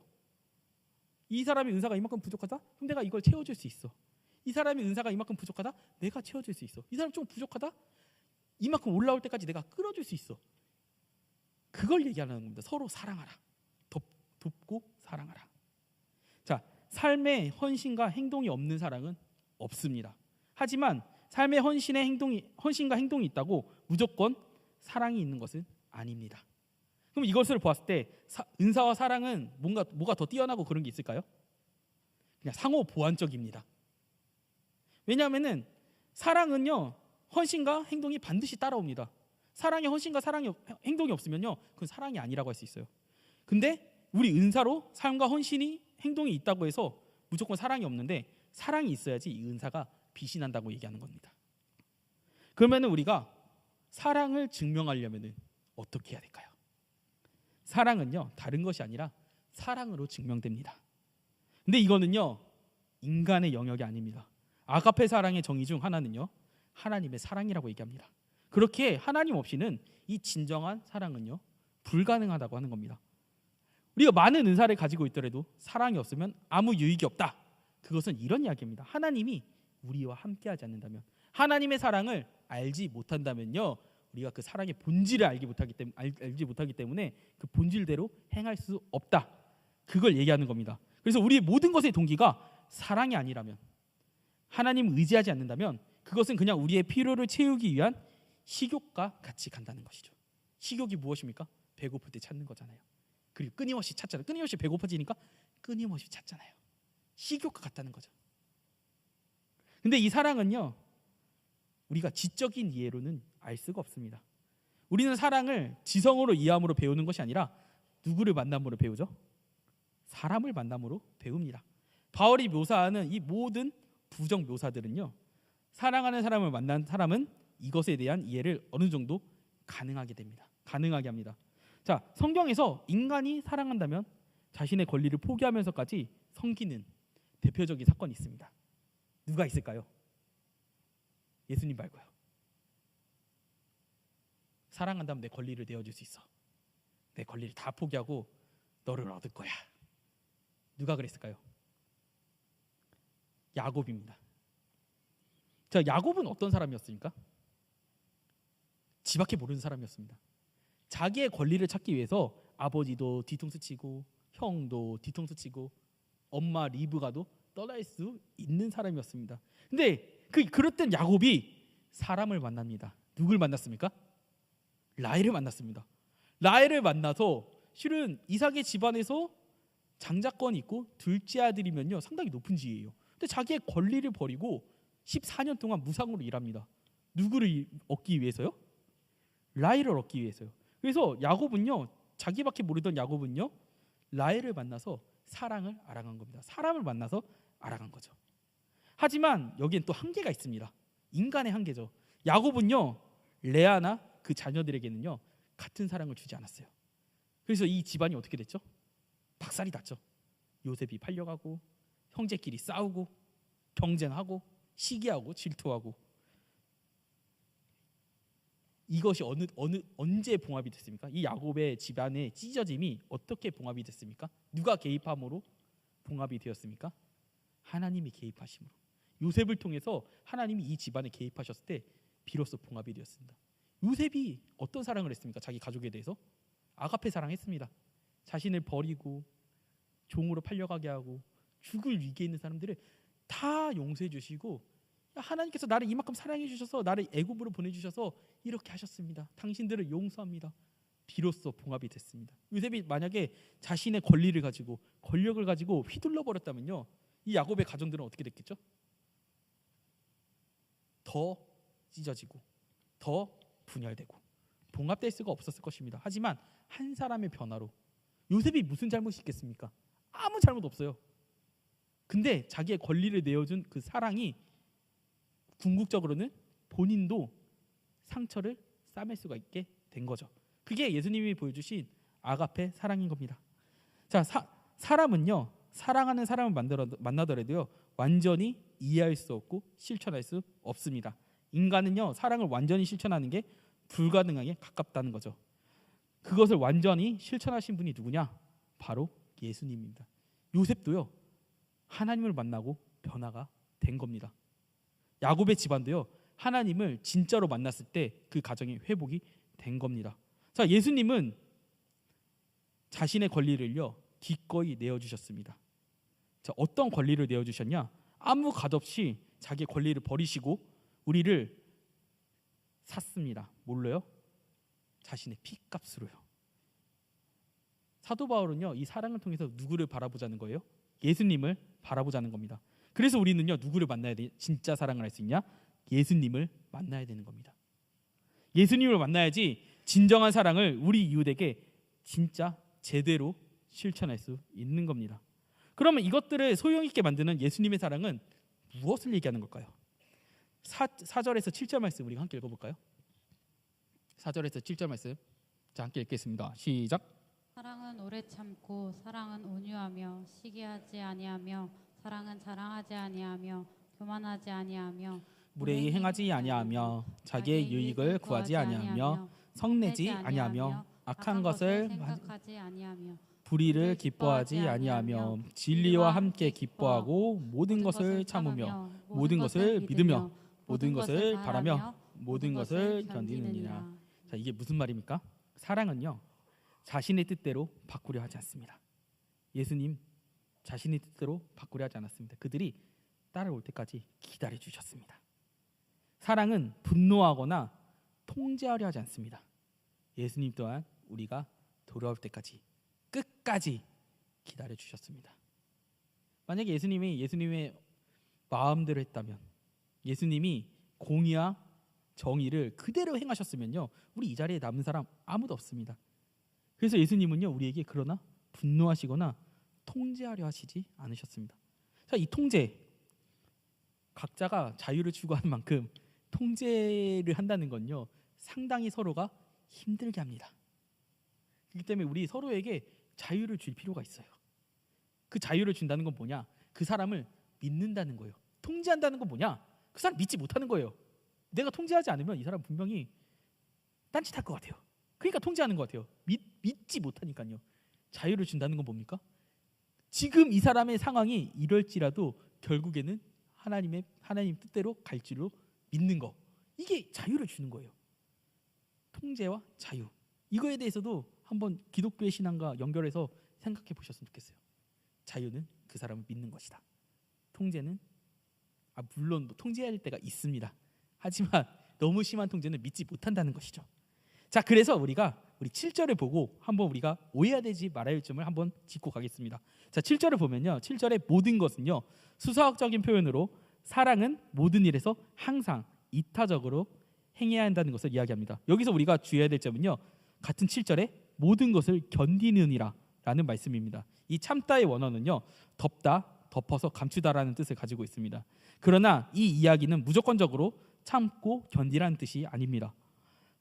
이 사람의 은사가 이만큼 부족하다? 그럼 내가 이걸 채워줄 수 있어. 이 사람의 은사가 이만큼 부족하다? 내가 채워줄 수 있어. 이 사람 좀 부족하다? 이만큼 올라올 때까지 내가 끌어줄 수 있어. 그걸 얘기하는 겁니다. 서로 사랑하라. 돕고 사랑하라. 자, 삶의 헌신과 행동이 없는 사랑은 없습니다. 하지만 삶의 헌신과 행동이 있다고 무조건 사랑이 있는 것은 아닙니다. 그럼 이것을 보았을 때 은사와 사랑은 뭐가 더 뛰어나고 그런 게 있을까요? 그냥 상호 보완적입니다. 왜냐하면은 사랑은요, 헌신과 행동이 반드시 따라옵니다. 사랑의 헌신과 행동이 없으면요, 그건 사랑이 아니라고 할 수 있어요. 근데 우리 은사로 삶과 헌신이 행동이 있다고 해서 무조건 사랑이 없는데 사랑이 있어야지 이 은사가 빛이 난다고 얘기하는 겁니다. 그러면 우리가 사랑을 증명하려면 어떻게 해야 될까요? 사랑은요, 다른 것이 아니라 사랑으로 증명됩니다. 근데 이거는요, 인간의 영역이 아닙니다. 아가페 사랑의 정의 중 하나는요, 하나님의 사랑이라고 얘기합니다. 그렇게 하나님 없이는 이 진정한 사랑은요, 불가능하다고 하는 겁니다. 우리가 많은 은사를 가지고 있더라도 사랑이 없으면 아무 유익이 없다. 그것은 이런 이야기입니다. 하나님이 우리와 함께하지 않는다면, 하나님의 사랑을 알지 못한다면요, 우리가 그 사랑의 본질을 알지 못하기 때문에 그 본질대로 행할 수 없다. 그걸 얘기하는 겁니다. 그래서 우리의 모든 것의 동기가 사랑이 아니라면, 하나님을 의지하지 않는다면 그것은 그냥 우리의 필요를 채우기 위한 식욕과 같이 간다는 것이죠. 식욕이 무엇입니까? 배고플 때 찾는 거잖아요. 그리고 끊임없이 찾잖아요. 끊임없이 배고파지니까 끊임없이 찾잖아요. 식욕과 같다는 거죠. 근데 이 사랑은요, 우리가 지적인 이해로는 알 수가 없습니다. 우리는 사랑을 지성으로 이해함으로 배우는 것이 아니라 누구를 만남으로 배우죠? 사람을 만남으로 배웁니다. 바울이 묘사하는 이 모든 부정 묘사들은요, 사랑하는 사람을 만난 사람은 이것에 대한 이해를 어느 정도 가능하게 합니다. 자, 성경에서 인간이 사랑한다면 자신의 권리를 포기하면서까지 섬기는 대표적인 사건이 있습니다. 누가 있을까요? 예수님 말고요. 사랑한다면 내 권리를 내어줄 수 있어. 내 권리를 다 포기하고 너를 얻을 거야. 누가 그랬을까요? 야곱입니다. 자, 야곱은 어떤 사람이었습니까? 지밖에 모르는 사람이었습니다. 자기의 권리를 찾기 위해서 아버지도 뒤통수 치고 형도 뒤통수 치고 엄마 리브가도 떠날 수 있는 사람이었습니다. 근데 그랬던 야곱이 사람을 만납니다. 누굴 만났습니까? 라헬을 만났습니다. 라헬을 만나서 실은 이삭의 집안에서 장자권이 있고 둘째 아들이면요 상당히 높은 지위예요. 근데 자기의 권리를 버리고 14년 동안 무상으로 일합니다. 누구를 얻기 위해서요? 라헬을 얻기 위해서요. 그래서 야곱은요, 자기밖에 모르던 야곱은요, 라헬을 만나서 사랑을 알아간 겁니다. 사람을 만나서 알아간 거죠. 하지만 여기엔 또 한계가 있습니다. 인간의 한계죠. 야곱은요, 레아나 그 자녀들에게는요 같은 사랑을 주지 않았어요. 그래서 이 집안이 어떻게 됐죠? 박살이 났죠. 요셉이 팔려가고 형제끼리 싸우고 경쟁하고 시기하고 질투하고. 이것이 언제 봉합이 됐습니까? 이 야곱의 집안의 찢어짐이 어떻게 봉합이 됐습니까? 누가 개입함으로 봉합이 되었습니까? 하나님이 개입하심으로. 요셉을 통해서 하나님이 이 집안에 개입하셨을 때 비로소 봉합이 되었습니다. 요셉이 어떤 사랑을 했습니까? 자기 가족에 대해서 아가페 사랑했습니다. 자신을 버리고 종으로 팔려가게 하고 죽을 위기에 있는 사람들을 다 용서해 주시고, 하나님께서 나를 이만큼 사랑해 주셔서 나를 애굽으로 보내주셔서 이렇게 하셨습니다. 당신들을 용서합니다. 비로소 봉합이 됐습니다. 요셉이 만약에 자신의 권리를 가지고 권력을 가지고 휘둘러 버렸다면요, 이 야곱의 가정들은 어떻게 됐겠죠? 더 찢어지고 더 분열되고 봉합될 수가 없었을 것입니다. 하지만 한 사람의 변화로, 요셉이 무슨 잘못이 있겠습니까? 아무 잘못 없어요. 근데 자기의 권리를 내어준 그 사랑이 궁극적으로는 본인도 상처를 싸맬 수가 있게 된 거죠. 그게 예수님이 보여주신 아가페 사랑인 겁니다. 자, 사람은요, 사랑하는 사람을 만나더라도요 완전히 이해할 수 없고 실천할 수 없습니다. 인간은요, 사랑을 완전히 실천하는 게 불가능하게 가깝다는 거죠. 그것을 완전히 실천하신 분이 누구냐? 바로 예수님입니다. 요셉도요, 하나님을 만나고 변화가 된 겁니다. 야곱의 집안도요, 하나님을 진짜로 만났을 때 그 가정이 회복이 된 겁니다. 자, 예수님은 자신의 권리를요 기꺼이 내어주셨습니다. 자, 어떤 권리를 내어주셨냐? 아무 값없이 자기 권리를 버리시고 우리를 샀습니다. 뭘로요? 자신의 피값으로요. 사도 바울은요, 이 사랑을 통해서 누구를 바라보자는 거예요? 예수님을 바라보자는 겁니다. 그래서 우리는요, 누구를 만나야 돼? 진짜 사랑을 할 수 있냐? 예수님을 만나야 되는 겁니다. 예수님을 만나야지 진정한 사랑을 우리 이웃에게 진짜 제대로 실천할 수 있는 겁니다. 그러면 이것들을 소용 있게 만드는 예수님의 사랑은 무엇을 얘기하는 걸까요? 4절에서 7절 말씀 우리가 함께 읽어볼까요? 4절에서 7절 말씀, 자, 함께 읽겠습니다. 시작. 사랑은 오래 참고 사랑은 온유하며 시기하지 아니하며 사랑은 자랑하지 아니하며 교만하지 아니하며 무례히 행하지 아니하며 자기의 유익을 구하지 아니하며 성내지 아니하며 악한 것을 생각하지 아니하며 불의를 기뻐하지 아니하며 진리와 함께 기뻐하고 모든 것을 참으며 모든 것을 믿으며 모든 것을 바라며 모든 것을 견디느니라. 자, 이게 무슨 말입니까? 사랑은요, 자신의 뜻대로 바꾸려 하지 않습니다. 예수님 자신의 뜻대로 바꾸려 하지 않았습니다. 그들이 따라올 때까지 기다려 주셨습니다. 사랑은 분노하거나 통제하려 하지 않습니다. 예수님 또한 우리가 돌아올 때까지 끝까지 기다려 주셨습니다. 만약에 예수님이 예수님의 마음대로 했다면, 예수님이 공의와 정의를 그대로 행하셨으면요, 우리 이 자리에 남은 사람 아무도 없습니다. 그래서 예수님은요, 우리에게 그러나 분노하시거나 통제하려 하시지 않으셨습니다. 자, 이 통제, 각자가 자유를 추구하는 만큼 통제를 한다는 건요, 상당히 서로가 힘들게 합니다. 그렇기 때문에 우리 서로에게 자유를 줄 필요가 있어요. 그 자유를 준다는 건 뭐냐? 그 사람을 믿는다는 거예요. 통제한다는 건 뭐냐? 그 사람 믿지 못하는 거예요. 내가 통제하지 않으면 이 사람 분명히 딴짓할 것 같아요. 그러니까 통제하는 것 같아요. 믿지 못하니까요. 자유를 준다는 건 뭡니까? 지금 이 사람의 상황이 이럴지라도 결국에는 하나님 뜻대로 갈지로 믿는 거. 이게 자유를 주는 거예요. 통제와 자유. 이거에 대해서도 한번 기독교의 신앙과 연결해서 생각해 보셨으면 좋겠어요. 자유는 그 사람을 믿는 것이다. 통제는 물론 통제할 때가 있습니다. 하지만 너무 심한 통제는 믿지 못한다는 것이죠. 자, 그래서 우리 7절을 보고 한번 우리가 오해해야 되지 말아야 할 점을 한번 짚고 가겠습니다. 자, 7절을 보면요. 7절의 모든 것은요. 수사학적인 표현으로 사랑은 모든 일에서 항상 이타적으로 행해야 한다는 것을 이야기합니다. 여기서 우리가 주의해야 될 점은요. 같은 7절에 모든 것을 견디느니라 라는 말씀입니다. 이 참다의 원어는요. 덮다, 덮어서 감추다라는 뜻을 가지고 있습니다. 그러나 이 이야기는 무조건적으로 참고 견디라는 뜻이 아닙니다.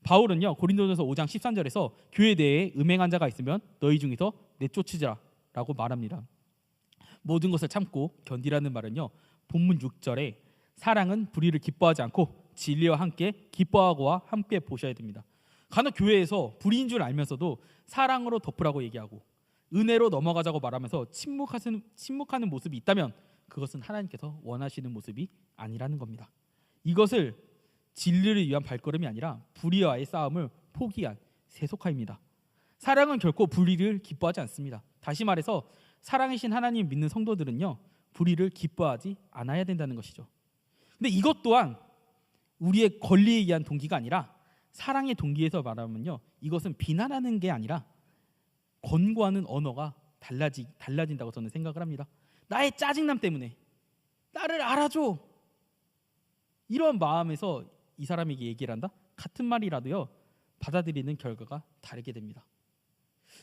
바울은요. 고린도전서 5장 13절에서 교회에 대해 음행한 자가 있으면 너희 중에서 내쫓으자라고 말합니다. 모든 것을 참고 견디라는 말은요. 본문 6절에 사랑은 불의를 기뻐하지 않고 진리와 함께 기뻐하고와 함께 보셔야 됩니다. 간혹 교회에서 불의인 줄 알면서도 사랑으로 덮으라고 얘기하고 은혜로 넘어가자고 말하면서 침묵하는 모습이 있다면 그것은 하나님께서 원하시는 모습이 아니라는 겁니다. 이것을 진리를 위한 발걸음이 아니라 불의와의 싸움을 포기한 세속화입니다. 사랑은 결코 불의를 기뻐하지 않습니다. 다시 말해서 사랑이신 하나님 믿는 성도들은요. 불의를 기뻐하지 않아야 된다는 것이죠. 근데 이것 또한 우리의 권리에 의한 동기가 아니라 사랑의 동기에서 말하면요. 이것은 비난하는 게 아니라 권고하는 언어가 달라진다고 저는 생각을 합니다. 나의 짜증남 때문에 나를 알아줘. 이런 마음에서 이 사람에게 얘기를 한다? 같은 말이라도요. 받아들이는 결과가 다르게 됩니다.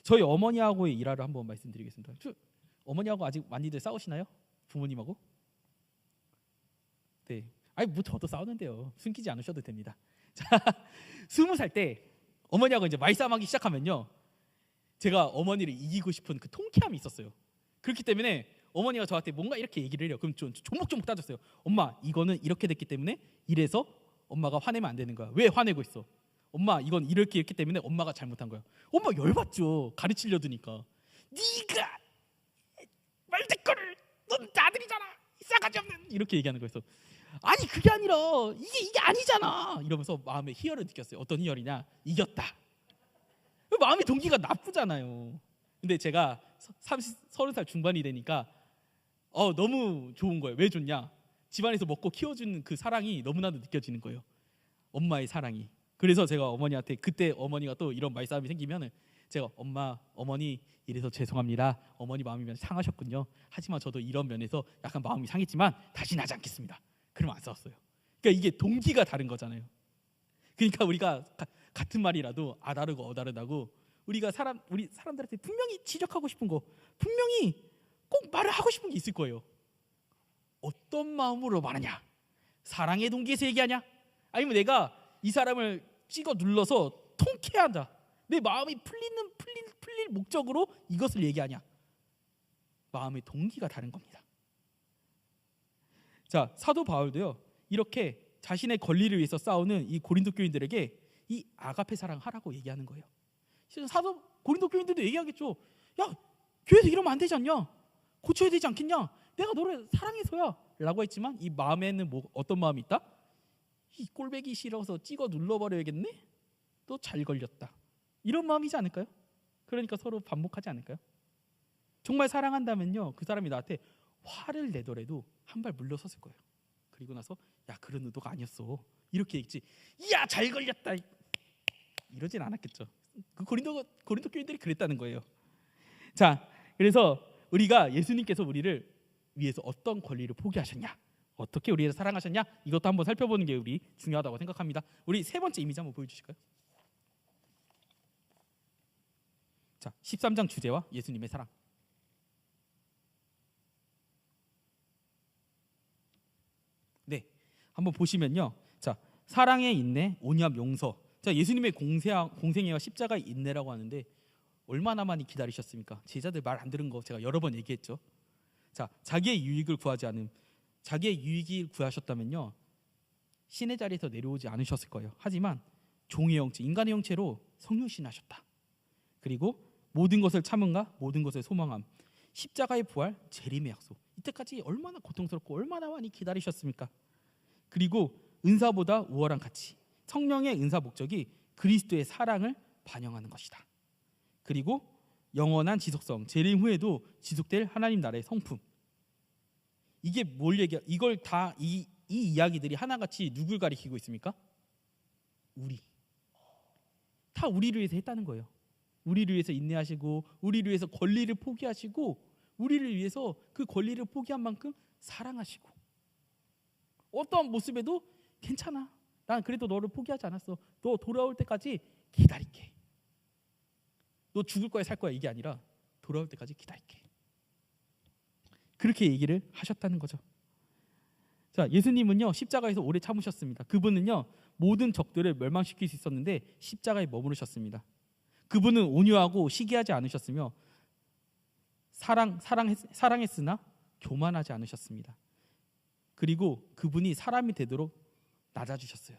저희 어머니하고의 일화를 한번 말씀드리겠습니다. 어머니하고 아직 많이들 싸우시나요? 부모님하고? 네. 저도 싸우는데요. 숨기지 않으셔도 됩니다. 자, 20살 때 어머니하고 이제 말싸움하기 시작하면요. 제가 어머니를 이기고 싶은 그 통쾌함이 있었어요. 그렇기 때문에 어머니가 저한테 뭔가 이렇게 얘기를 해요. 그럼 좀 조목조목 따졌어요. 엄마, 이거는 이렇게 됐기 때문에 이래서 엄마가 화내면 안 되는 거야. 왜 화내고 있어? 엄마, 이건 이렇게 때문에 엄마가 잘못한 거야. 엄마 열받죠. 가르치려 드니까. 네가 말대꾸를, 넌 아들이잖아. 싸가지 없는. 이렇게 얘기하는 거였어. 아니 그게 아니라 이게 아니잖아. 이러면서 마음에 희열을 느꼈어요. 어떤 희열이냐? 이겼다. 마음의 동기가 나쁘잖아요. 근데 제가 30살 중반이 되니까 너무 좋은 거예요. 왜 좋냐? 집안에서 먹고 키워주는 그 사랑이 너무나도 느껴지는 거예요. 엄마의 사랑이. 그래서 제가 어머니한테 그때 어머니가 또 이런 말싸움이 생기면 제가 어머니 이래서 죄송합니다. 어머니 마음이 상하셨군요. 하지만 저도 이런 면에서 약간 마음이 상했지만 다시는 하지 않겠습니다. 그러면 안 싸웠어요. 그러니까 이게 동기가 다른 거잖아요. 그러니까 우리가 같은 말이라도 다르고 어다르다고 우리 사람들한테 분명히 지적하고 싶은 거, 분명히 꼭 말을 하고 싶은 게 있을 거예요. 어떤 마음으로 말하냐? 사랑의 동기에서 얘기하냐? 아니면 내가 이 사람을 찍어 눌러서 통쾌하다, 내 마음이 풀릴 목적으로 이것을 얘기하냐? 마음의 동기가 다른 겁니다. 자, 사도 바울도요. 이렇게 자신의 권리를 위해서 싸우는 이 고린도 교인들에게 이 아가페 사랑하라고 얘기하는 거예요. 사도 고린도 교인들도 얘기하겠죠. 야, 교회에서 이러면 안 되지 않냐? 고쳐야 되지 않겠냐? 내가 너를 사랑해서야 라고 했지만 이 마음에는 어떤 마음이 있다? 이 꼴배기 싫어서 찍어 눌러버려야겠네? 또 잘 걸렸다. 이런 마음이지 않을까요? 그러니까 서로 반복하지 않을까요? 정말 사랑한다면요. 그 사람이 나한테 화를 내더라도 한 발 물러섰을 거예요. 그리고 나서 야, 그런 의도가 아니었어. 이렇게 얘기했지. 야, 잘 걸렸다. 이러진 않았겠죠. 그 고린도 교인들이 그랬다는 거예요. 자, 그래서 우리가 예수님께서 우리를 위해서 어떤 권리를 포기하셨냐, 어떻게 우리를 사랑하셨냐, 이것도 한번 살펴보는 게 우리 중요하다고 생각합니다. 우리 세 번째 이미지 한번 보여주실까요? 자, 13장 주제와 예수님의 사랑. 네, 한번 보시면요. 자, 사랑의 인내, 온유함, 용서. 자, 예수님의 공생애와 십자가의 인내라고 하는데 얼마나 많이 기다리셨습니까? 제자들 말 안 들은 거 제가 여러 번 얘기했죠. 자, 자기의 유익을 구하지 않음. 자기의 유익을 구하셨다면요, 신의 자리에서 내려오지 않으셨을 거예요. 하지만 종의 형체, 인간의 형체로 성육신하셨다. 그리고 모든 것을 참음과 모든 것을 소망함. 십자가의 부활, 재림의 약속. 이때까지 얼마나 고통스럽고 얼마나 많이 기다리셨습니까? 그리고 은사보다 우월한 가치. 성령의 은사 목적이 그리스도의 사랑을 반영하는 것이다. 그리고 영원한 지속성, 재림 후에도 지속될 하나님 나라의 성품. 이게 뭘 얘기야? 이걸 다 이 이야기들이 하나같이 누굴 가리키고 있습니까? 우리. 다 우리를 위해서 했다는 거예요. 우리를 위해서 인내하시고, 우리를 위해서 권리를 포기하시고, 우리를 위해서 그 권리를 포기한 만큼 사랑하시고, 어떠한 모습에도 괜찮아, 난 그래도 너를 포기하지 않았어, 너 돌아올 때까지 기다릴게, 너 죽을 거야 살 거야 이게 아니라 돌아올 때까지 기다릴게, 그렇게 얘기를 하셨다는 거죠. 자, 예수님은요 십자가에서 오래 참으셨습니다. 그분은요 모든 적들을 멸망시킬 수 있었는데 십자가에 머무르셨습니다. 그분은 온유하고 시기하지 않으셨으며 사랑했으나 교만하지 않으셨습니다. 그리고 그분이 사람이 되도록 낮아주셨어요.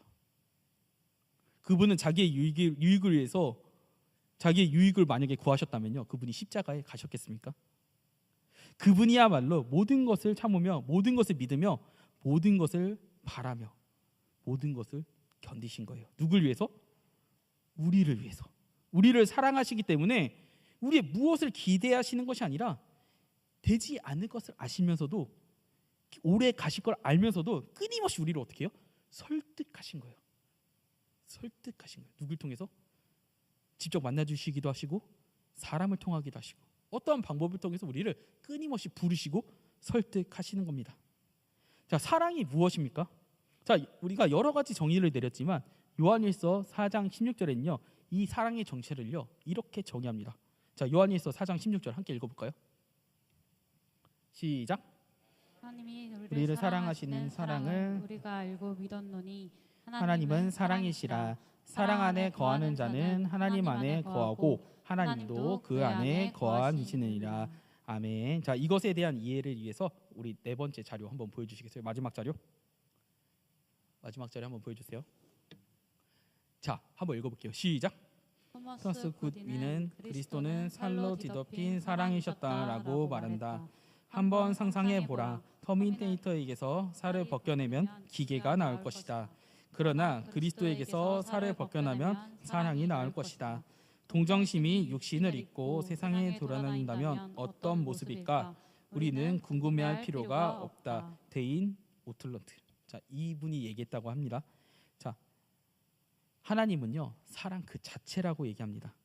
그분은 자기의 유익을 위해서 자기의 유익을 만약에 구하셨다면요 그분이 십자가에 가셨겠습니까? 그분이야말로 모든 것을 참으며 모든 것을 믿으며 모든 것을 바라며 모든 것을 견디신 거예요. 누굴 위해서? 우리를 위해서. 우리를 사랑하시기 때문에 우리의 무엇을 기대하시는 것이 아니라 되지 않을 것을 아시면서도 오래 가실 걸 알면서도 끊임없이 우리를 어떻게 해요? 설득하신 거예요. 설득하신 거예요. 누굴 통해서? 직접 만나주시기도 하시고 사람을 통하기도 하시고 어떠한 방법을 통해서 우리를 끊임없이 부르시고 설득하시는 겁니다. 자, 사랑이 무엇입니까? 자, 우리가 여러 가지 정의를 내렸지만 요한일서 4장 16절에는요 이 사랑의 정체를요 이렇게 정의합니다. 자, 요한일서 4장 16절 함께 읽어볼까요? 시작. 하나님이 우리를 사랑하시는 사랑을 우리가 알고 믿었노니 하나님은 사랑이시라. 사랑 안에 거하는 자는 하나님 안에 거하고 하나님도 그 안에 거하시느니라. 아멘. 자, 이것에 대한 이해를 위해서 우리 네 번째 자료 한번 보여주시겠어요? 마지막 자료 한번 보여주세요. 자, 한번 읽어볼게요. 시작. 토마스 굿위는 그리스도는 살로 뒤덮인 사랑이셨다라고 말한다. 한번 상상해보라. 터미네이터에게서 살을 벗겨내면 기계가 나올 것이다. 그러나 그리스도에게서 살을 벗겨나면 사랑이 나올 것이다. 동정심이 육신을 입고 세상에 돌아다닌다면 어떤 모습일까? 우리는 궁금해할 필요가 없다. 대인 오틀런트. 자, 이분이 얘기했다고 합니다. 자, 하나님은요 사랑 그 자체라고 얘기합니다.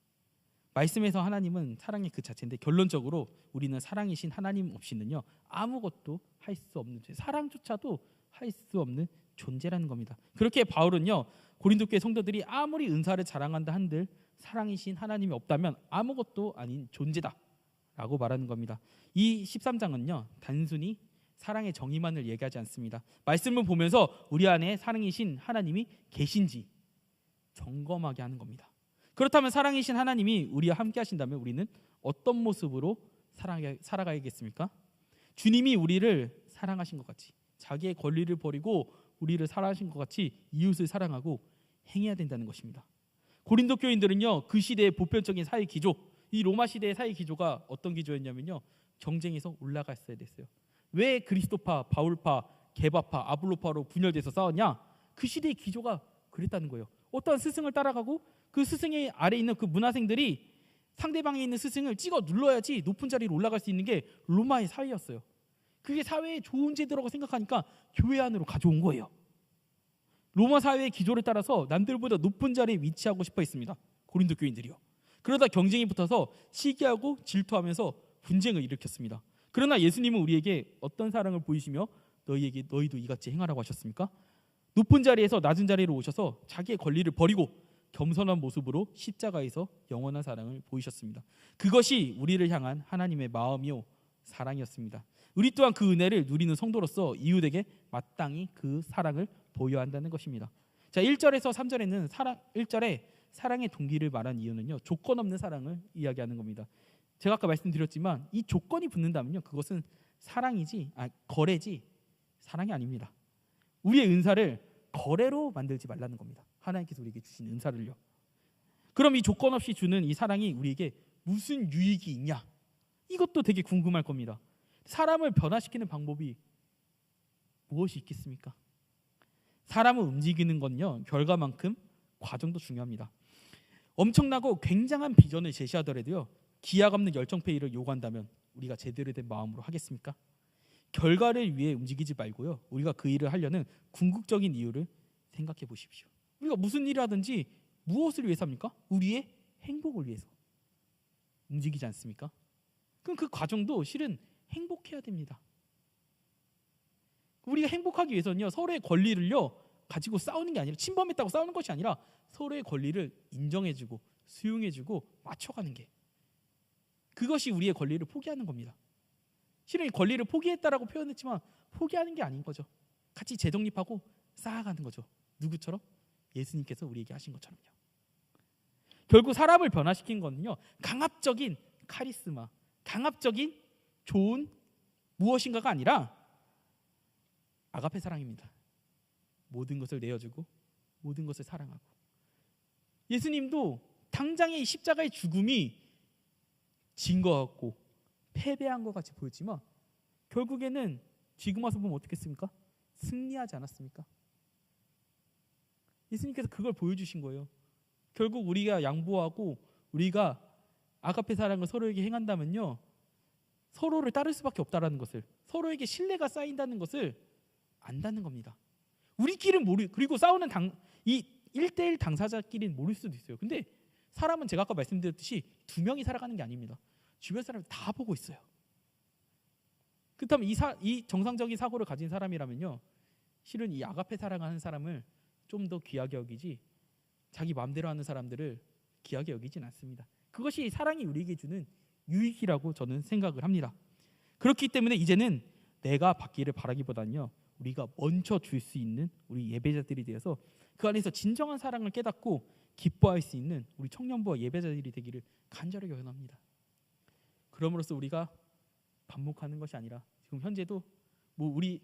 말씀에서 하나님은 사랑의 그 자체인데 결론적으로 우리는 사랑이신 하나님 없이는요 아무것도 할 수 없는 사랑조차도 할 수 없는 존재라는 겁니다. 그렇게 바울은요 고린도 교회 성도들이 아무리 은사를 자랑한다 한들 사랑이신 하나님이 없다면 아무것도 아닌 존재다라고 말하는 겁니다. 이 13장은요 단순히 사랑의 정의만을 얘기하지 않습니다. 말씀을 보면서 우리 안에 사랑이신 하나님이 계신지 점검하게 하는 겁니다. 그렇다면 사랑이신 하나님이 우리와 함께 하신다면 우리는 어떤 모습으로 살아가야겠습니까? 주님이 우리를 사랑하신 것 같이 자기의 권리를 버리고 우리를 사랑하신 것 같이 이웃을 사랑하고 행해야 된다는 것입니다. 고린도 교인들은요 그 시대의 보편적인 사회 기조, 이 로마 시대의 사회 기조가 어떤 기조였냐면요 경쟁에서 올라갔어야 됐어요. 왜 그리스도파, 바울파, 게바파, 아볼로파로 분열돼서 싸웠냐? 그 시대의 기조가 그랬다는 거예요. 어떠한 스승을 따라가고 그 스승의 아래에 있는 그 문화생들이 상대방에 있는 스승을 찍어 눌러야지 높은 자리로 올라갈 수 있는 게 로마의 사회였어요. 그게 사회의 좋은 제도라고 생각하니까 교회 안으로 가져온 거예요. 로마 사회의 기조를 따라서 남들보다 높은 자리에 위치하고 싶어 했습니다. 고린도 교인들이요. 그러다 경쟁이 붙어서 시기하고 질투하면서 분쟁을 일으켰습니다. 그러나 예수님은 우리에게 어떤 사랑을 보이시며 너희도 이같이 행하라고 하셨습니까? 높은 자리에서 낮은 자리로 오셔서 자기의 권리를 버리고 겸손한 모습으로 십자가에서 영원한 사랑을 보이셨습니다. 그것이 우리를 향한 하나님의 마음이요 사랑이었습니다. 우리 또한 그 은혜를 누리는 성도로서 이웃에게 마땅히 그 사랑을 보여야 한다는 것입니다. 자, 1절에서 3절에는 1절에 사랑의 동기를 말한 이유는요 조건 없는 사랑을 이야기하는 겁니다. 제가 아까 말씀드렸지만 이 조건이 붙는다면요 그것은 거래지 사랑이 아닙니다. 우리의 은사를 거래로 만들지 말라는 겁니다. 하나님께서 우리에게 주신 은사를요. 그럼 이 조건 없이 주는 이 사랑이 우리에게 무슨 유익이 있냐? 이것도 되게 궁금할 겁니다. 사람을 변화시키는 방법이 무엇이 있겠습니까? 사람을 움직이는 건요, 결과만큼 과정도 중요합니다. 엄청나고 굉장한 비전을 제시하더라도요, 기약 없는 열정페이를 요구한다면 우리가 제대로 된 마음으로 하겠습니까? 결과를 위해 움직이지 말고요, 우리가 그 일을 하려는 궁극적인 이유를 생각해 보십시오. 우리가 무슨 일을 하든지 무엇을 위해서 합니까? 우리의 행복을 위해서 움직이지 않습니까? 그럼 그 과정도 실은 행복해야 됩니다. 우리가 행복하기 위해서는요, 서로의 권리를요 가지고 싸우는 게 아니라, 침범했다고 싸우는 것이 아니라 서로의 권리를 인정해주고 수용해주고 맞춰가는 게, 그것이 우리의 권리를 포기하는 겁니다. 실은 이 권리를 포기했다라고 표현했지만 포기하는 게 아닌 거죠. 같이 재독립하고 쌓아가는 거죠. 누구처럼? 예수님께서 우리에게 하신 것처럼요. 결국 사람을 변화시킨 거는요, 강압적인 카리스마, 강압적인 좋은 무엇인가가 아니라 아가페 사랑입니다. 모든 것을 내어주고 모든 것을 사랑하고. 예수님도 당장의 이 십자가의 죽음이 진 것 같고 패배한 것 같이 보였지만 결국에는 지금 와서 보면 어떻겠습니까? 승리하지 않았습니까? 예수님께서 그걸 보여주신 거예요. 결국 우리가 양보하고 우리가 아가페 사랑을 서로에게 행한다면요, 서로를 따를 수밖에 없다라는 것을, 서로에게 신뢰가 쌓인다는 것을 안다는 겁니다. 우리끼리는 그리고 싸우는 이 1대1 당사자끼리는 모를 수도 있어요. 근데 사람은 제가 아까 말씀드렸듯이 두 명이 살아가는 게 아닙니다. 주변 사람이 다 보고 있어요. 그렇다면 이 정상적인 사고를 가진 사람이라면요, 실은 이 아가페 사랑하는 사람을 좀 더 귀하게 여기지, 자기 마음대로 하는 사람들을 귀하게 여기진 않습니다. 그것이 사랑이 우리에게 주는 유익이라고 저는 생각을 합니다. 그렇기 때문에 이제는 내가 받기를 바라기보다는요, 우리가 먼저 줄 수 있는 우리 예배자들이 되어서 그 안에서 진정한 사랑을 깨닫고 기뻐할 수 있는 우리 청년부와 예배자들이 되기를 간절히 원합니다. 그럼으로써 우리가 반복하는 것이 아니라, 지금 현재도 뭐 우리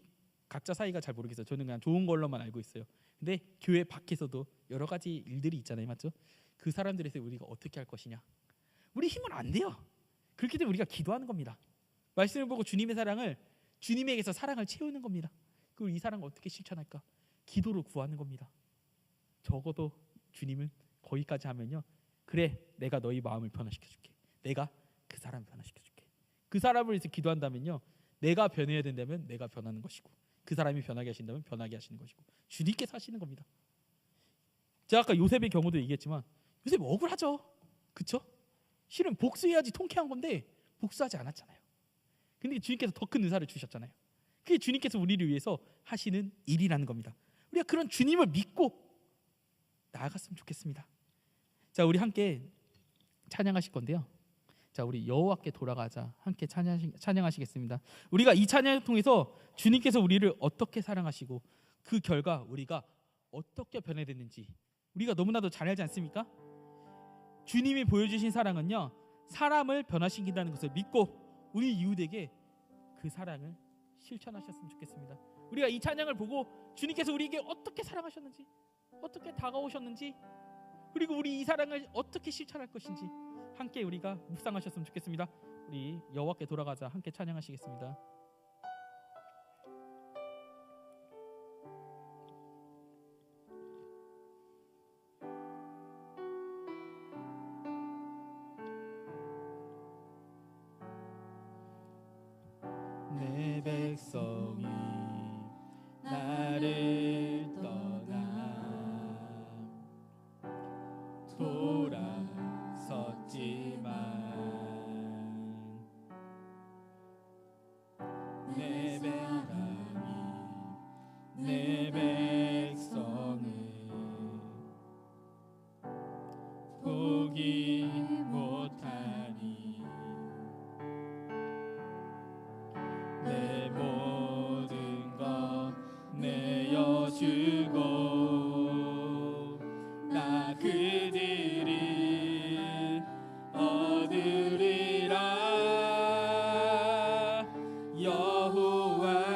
각자 사이가 잘 모르겠어요. 저는 그냥 좋은 걸로만 알고 있어요. 근데 교회 밖에서도 여러 가지 일들이 있잖아요, 맞죠? 그 사람들에서 우리가 어떻게 할 것이냐, 우리 힘은 안 돼요. 그렇기 때문에 우리가 기도하는 겁니다. 말씀을 보고 주님의 사랑을, 주님에게서 사랑을 채우는 겁니다. 그리고 이 사랑을 어떻게 실천할까? 기도로 구하는 겁니다. 적어도 주님은 거기까지 하면요, 그래, 내가 너희 마음을 변화시켜줄게. 내가 그 사람을 변화시켜줄게. 그 사람을 위해서 기도한다면요, 내가 변해야 된다면 내가 변하는 것이고, 그 사람이 변하게 하신다면 변하게 하시는 것이고, 주님께서 하시는 겁니다. 제가 아까 요셉의 경우도 얘기했지만 요셉 억울하죠, 그렇죠? 실은 복수해야지 통쾌한 건데 복수하지 않았잖아요. 근데 주님께서 더 큰 은사를 주셨잖아요. 그게 주님께서 우리를 위해서 하시는 일이라는 겁니다. 우리가 그런 주님을 믿고 나아갔으면 좋겠습니다. 자, 우리 함께 찬양하실 건데요. 자, 우리 여호와께 돌아가자 함께 찬양하시겠습니다. 우리가 이 찬양을 통해서 주님께서 우리를 어떻게 사랑하시고 그 결과 우리가 어떻게 변해됐는지 우리가 너무나도 잘 알지 않습니까? 주님이 보여주신 사랑은요, 사람을 변화시킨다는 것을 믿고 우리 이웃에게 그 사랑을 실천하셨으면 좋겠습니다. 우리가 이 찬양을 보고 주님께서 우리에게 어떻게 사랑하셨는지, 어떻게 다가오셨는지, 그리고 우리 이 사랑을 어떻게 실천할 것인지 함께 우리가 묵상하셨으면 좋겠습니다. 우리 여호와께 돌아가자 함께 찬양하시겠습니다. 내 백성이 나를 떠나 돌아섰지만 내 백성이 내 백성을 포기 못하니 내 모든 것 내어주고 나 그들을 얻으리라. 여호와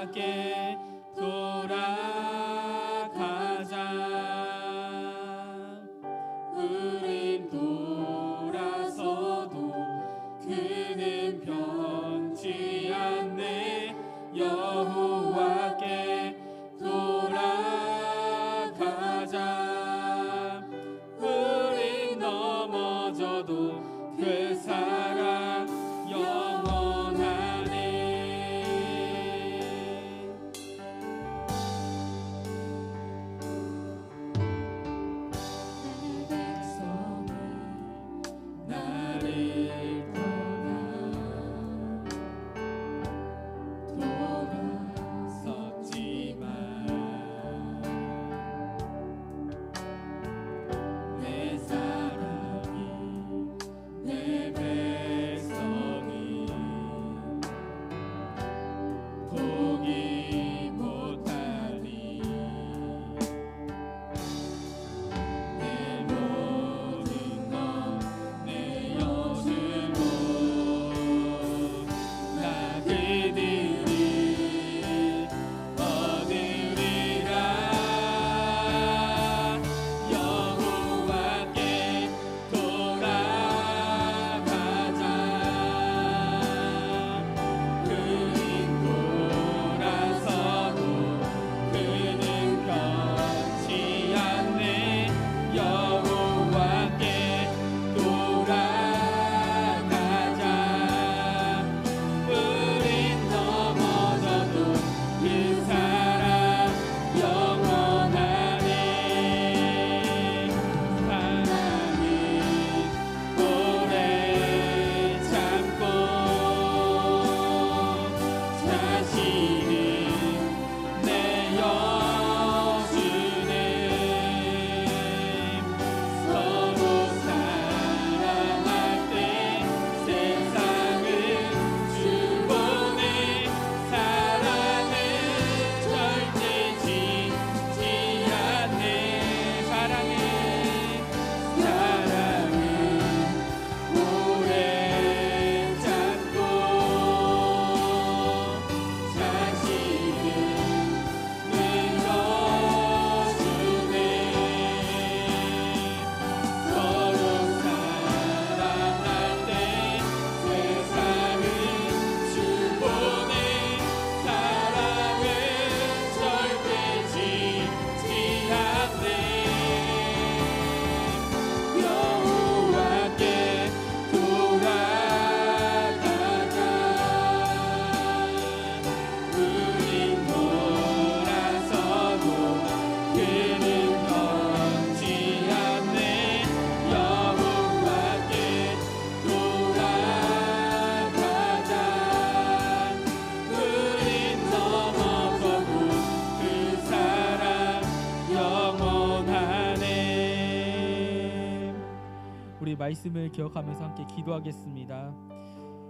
말씀을 기억하면서 함께 기도하겠습니다.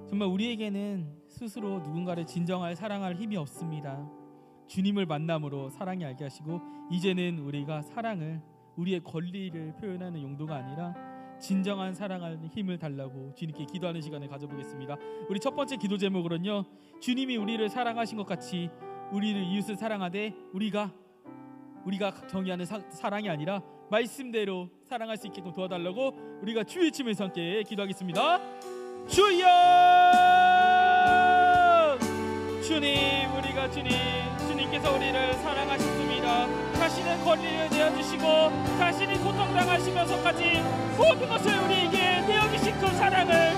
정말 우리에게는 스스로 누군가를 진정할 사랑할 힘이 없습니다. 주님을 만남으로 사랑이 알게 하시고 이제는 우리가 사랑을 우리의 권리를 표현하는 용도가 아니라 진정한 사랑하는 힘을 달라고 주님께 기도하는 시간을 가져보겠습니다. 우리 첫 번째 기도 제목으로는요, 주님이 우리를 사랑하신 것 같이 우리를 이웃을 사랑하되 우리가 정의하는 사랑이 아니라 말씀대로 사랑할 수 있게끔 도와달라고 우리가 주의 외치면서 함께 기도하겠습니다. 주여! 주님께서 우리를 사랑하셨습니다. 자신의 권리를 내어주시고 자신이 고통당하시면서까지 모든 것을 우리에게 내어주신 그 사랑을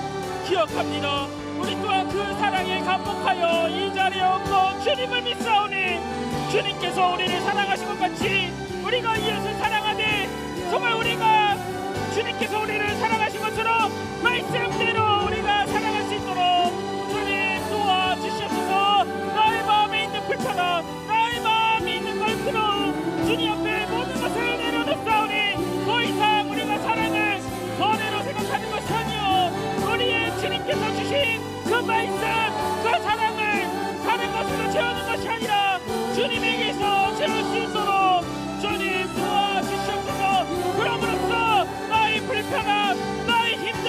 기억합니다. 우리 또한 그 사랑에 감복하여 이 자리에 엎고 주님을 믿사오니 주님께서 우리를 사랑하신 것 같이 우리가 이웃을 사랑하되 정말 우리가 주님께서 우리를 사랑하신 것처럼 말씀대로 우리가 사랑할 수 있도록 주님 도와주시옵소서. 나의 마음에 있는 불편함, 나의 마음에 있는 걸크로 주님 앞에 모든 것을 내려놓사오니 더 이상 우리가 사랑을 거래로 생각하는 것이 아니요 우리의 주님께서 주신 그 말씀, 그 사랑을 다른 것으로 채우는 것이 아니라 주님에게서 채울 수 있도록 주님 도와주시옵소서. 그럼으로써 나의 불편함, 나의 힘든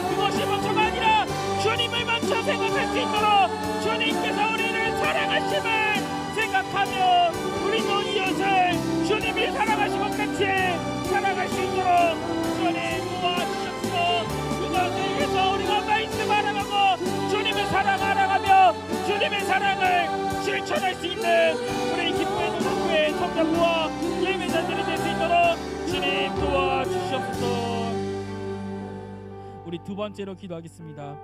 그것이 먼저가 아니라 주님을 먼저 생각할 수 있도록 주님께서 우리를 사랑하심을 생각하며 우리도 이웃을 주님이 사랑하신 것 같이 사랑할 수 있도록 주님 도와주시옵소서. 그것을 위해서 우리가 말씀 알아가고 주님의 사랑 알아가며 주님의 사랑을 실천할 수 있는 우리 기쁨의 노동교회 청자부와 예배자들이 될 수 있도록 주님 도와주시옵소서. 우리 두 번째로 기도하겠습니다.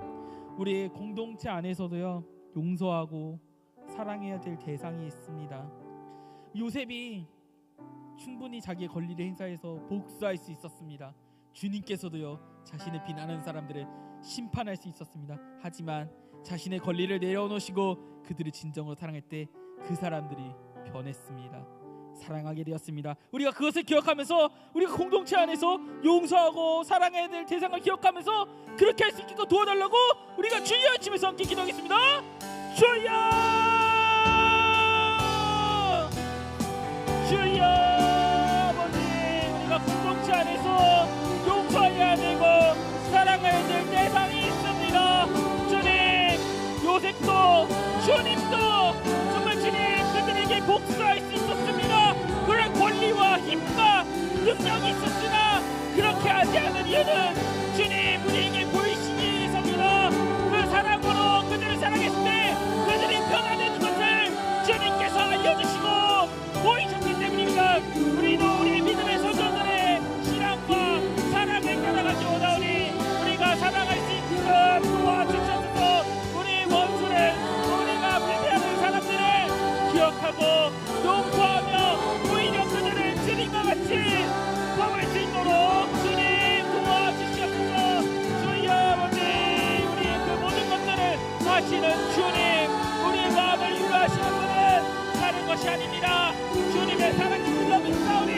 우리 공동체 안에서도요, 용서하고 사랑해야 될 대상이 있습니다. 요셉이 충분히 자기의 권리를 행사해서 복수할 수 있었습니다. 주님께서도요, 자신을 비난하는 사람들을 심판할 수 있었습니다. 하지만 자신의 권리를 내려놓으시고 그들을 진정으로 사랑할 때 그 사람들이 변했습니다. 사랑하게 되었습니다. 우리가 그것을 기억하면서 우리가 공동체 안에서 용서하고 사랑해야 될 대상을 기억하면서 그렇게 할 수 있게 도와달라고 우리가 주여 외치면서 함께 기도하겠습니다. 주여! 주여! 아버지, 우리가 공동체 안에서 용서해야 되고 사랑해야 될 대상이 있습니다. 주님, 요셉도 주님도 정말 주님 그들에게 복수할 수 있었습니다. 그런 권리와 힘과 능력이 있었으나 그렇게 하지 않은 이유는 주님 우리에게 보이시기 위해서입니다. 그 사랑으로 그들을 사랑했을 때 그들이 변화되는 것을 주님께서 알려주시고 보이셨기 때문입니다. 우리도 우리 믿음의 성도들의 신앙과 사랑을 따라가지 오다오니 우리가 사랑할 수 있는 도와주셔서 우리 원수를 우리가 배배하는 사람들을 기억하고 용서하며 오히려 그들을 주님과 같이 섬을 수 있도록 주님 도와주시옵소서. 주여 아버지, 우리의 그 모든 것들을 하시는 주님, 우리의 마음을 위로하시는 분은 다른 것이 아닙니다. 주님의 사랑이 흘러민다오니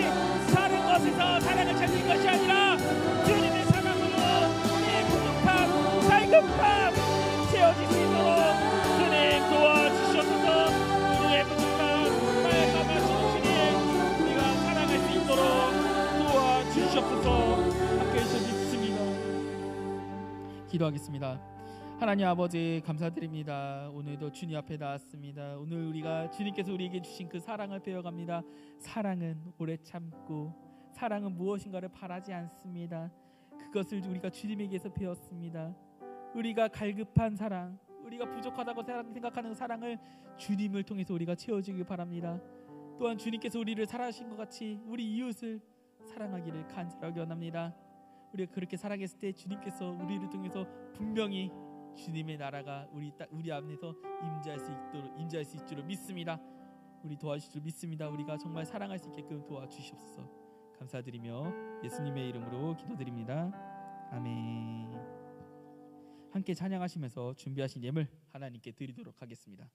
다른 것에서 사랑을 찾는 것이 아니라 주님의 사랑으로 우리의 부족함, 살금함 채워질 수 있도록 주님 도와주시옵소서. 우리의 부족함, 살금함 주님, 우리가 사랑할 수 있도록 도와주시옵소서. 함께 해주셔서 믿습니다. 기도하겠습니다. 하나님 아버지 감사드립니다. 오늘도 주님 앞에 나왔습니다. 오늘 우리가 주님께서 우리에게 주신 그 사랑을 배워갑니다. 사랑은 오래 참고 사랑은 무엇인가를 바라지 않습니다. 그것을 우리가 주님에게서 배웠습니다. 우리가 갈급한 사랑, 우리가 부족하다고 생각하는 사랑을 주님을 통해서 우리가 채워주길 바랍니다. 또한 주님께서 우리를 사랑하신 것 같이 우리 이웃을 사랑하기를 간절하게 원합니다. 우리가 그렇게 사랑했을 때 주님께서 우리를 통해서 분명히 주님의 나라가 우리 안에서 임재할 수 있을 줄 믿습니다. 우리 도와주실 줄 믿습니다. 우리가 정말 사랑할 수 있게끔 도와주시옵소서. 감사드리며 예수님의 이름으로 기도드립니다. 아멘. 함께 찬양하시면서 준비하신 예물 하나님께 드리도록 하겠습니다.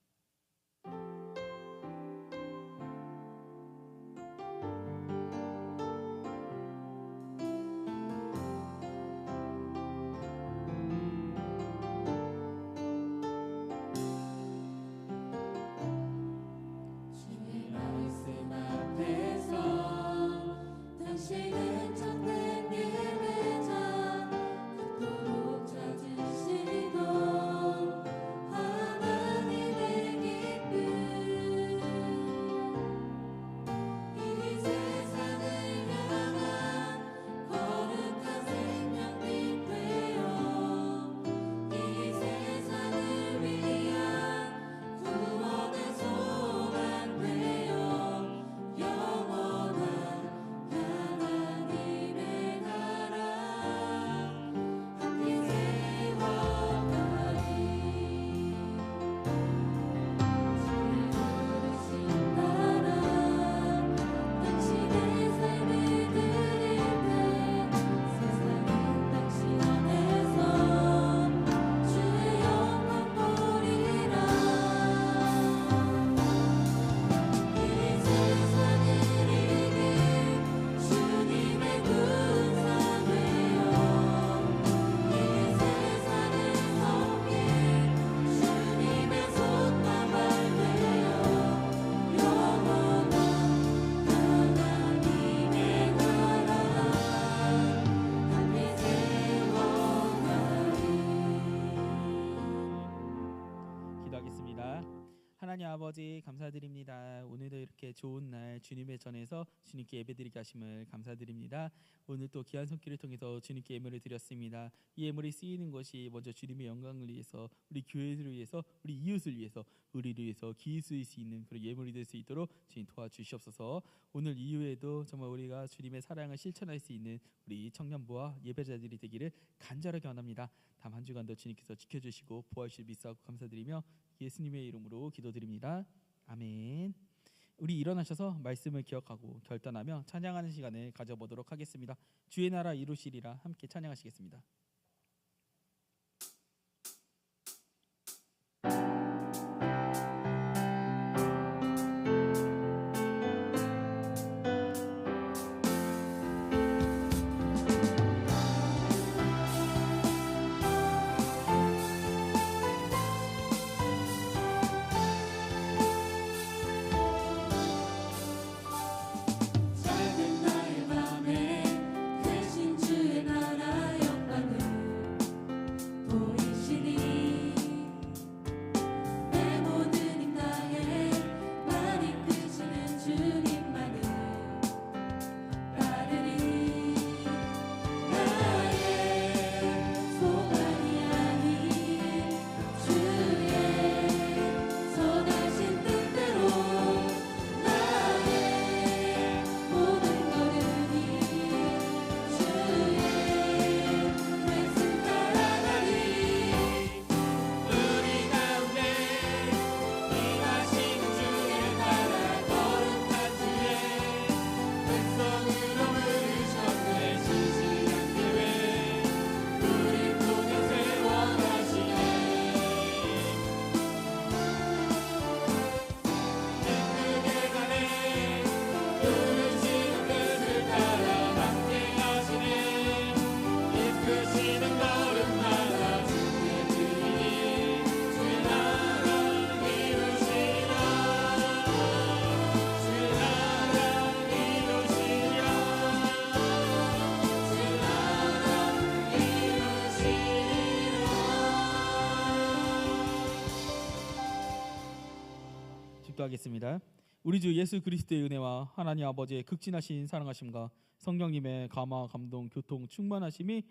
기도하겠습니다. 하나님 아버지 감사드립니다. 오늘도 이렇게 좋은 날 주님의 전에서 주님께 예배드리게 하심을 감사드립니다. 오늘 또 귀한 손길을 통해서 주님께 예물을 드렸습니다. 이 예물이 쓰이는 것이 먼저 주님의 영광을 위해서, 우리 교회를 위해서, 우리 이웃을 위해서, 우리를 위해서 기이 쓰일 수 있는 그런 예물이 될 수 있도록 주님 도와주시옵소서. 오늘 이후에도 정말 우리가 주님의 사랑을 실천할 수 있는 우리 청년부와 예배자들이 되기를 간절하게 원합니다. 다음 한 주간도 주님께서 지켜주시고 보호하실 믿사옵고 감사드리며 예수님의 이름으로 기도드립니다. 아멘. 우리 일어나셔서 말씀을 기억하고 결단하며 찬양하는 시간을 가져보도록 하겠습니다. 주의 나라 이루시리라 함께 찬양하시겠습니다. 작은 나의 맘에 크신 주의 나라 영광을 보이시니 내 모든 힘 다해 날 이끄시는 주님만을 따르리. 나의 소망이 아닌 주의 선하신 뜻대로 나의 모든 걸음이 주의 말씀 따라가리. 우리 가운데 임하시는 주의 나라 거룩한 주의 백성으로 부르셨네. 신실한 교회 우리 곳에 원하시네. 기쁘게 가네 부르시는 뜻을 따라 함께 가시네. 이끄시는 걸음마다 주의 뜻이니 주의 나라 이루시리라. 주의 나라 이루시리라. 주의 나라 이루시리라. 기도하겠습니다. 우리 주 예수 그리스도의 은혜와 하나님 아버지의 극진하신 사랑하심과 성령님의 감화 감동 교통 충만하심이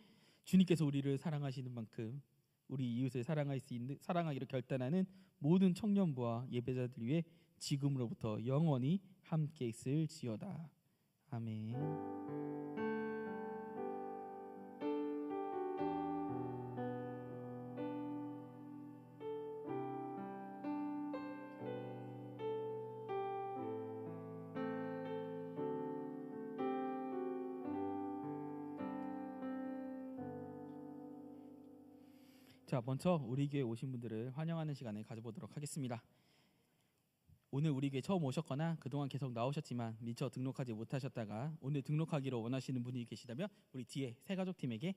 주님께서 우리를 사랑하시는 만큼 우리 이웃을 사랑하기로 결단하는 모든 청년부와 예배자들 위해 지금으로부터 영원히 함께 있을지어다. 아멘. 자, 먼저 우리 교회 오신 분들을 환영하는 시간을 가져보도록 하겠습니다. 오늘 우리 교회 처음 오셨거나 그동안 계속 나오셨지만 미처 등록하지 못하셨다가 오늘 등록하기로 원하시는 분이 계시다면 우리 뒤에 새가족팀에게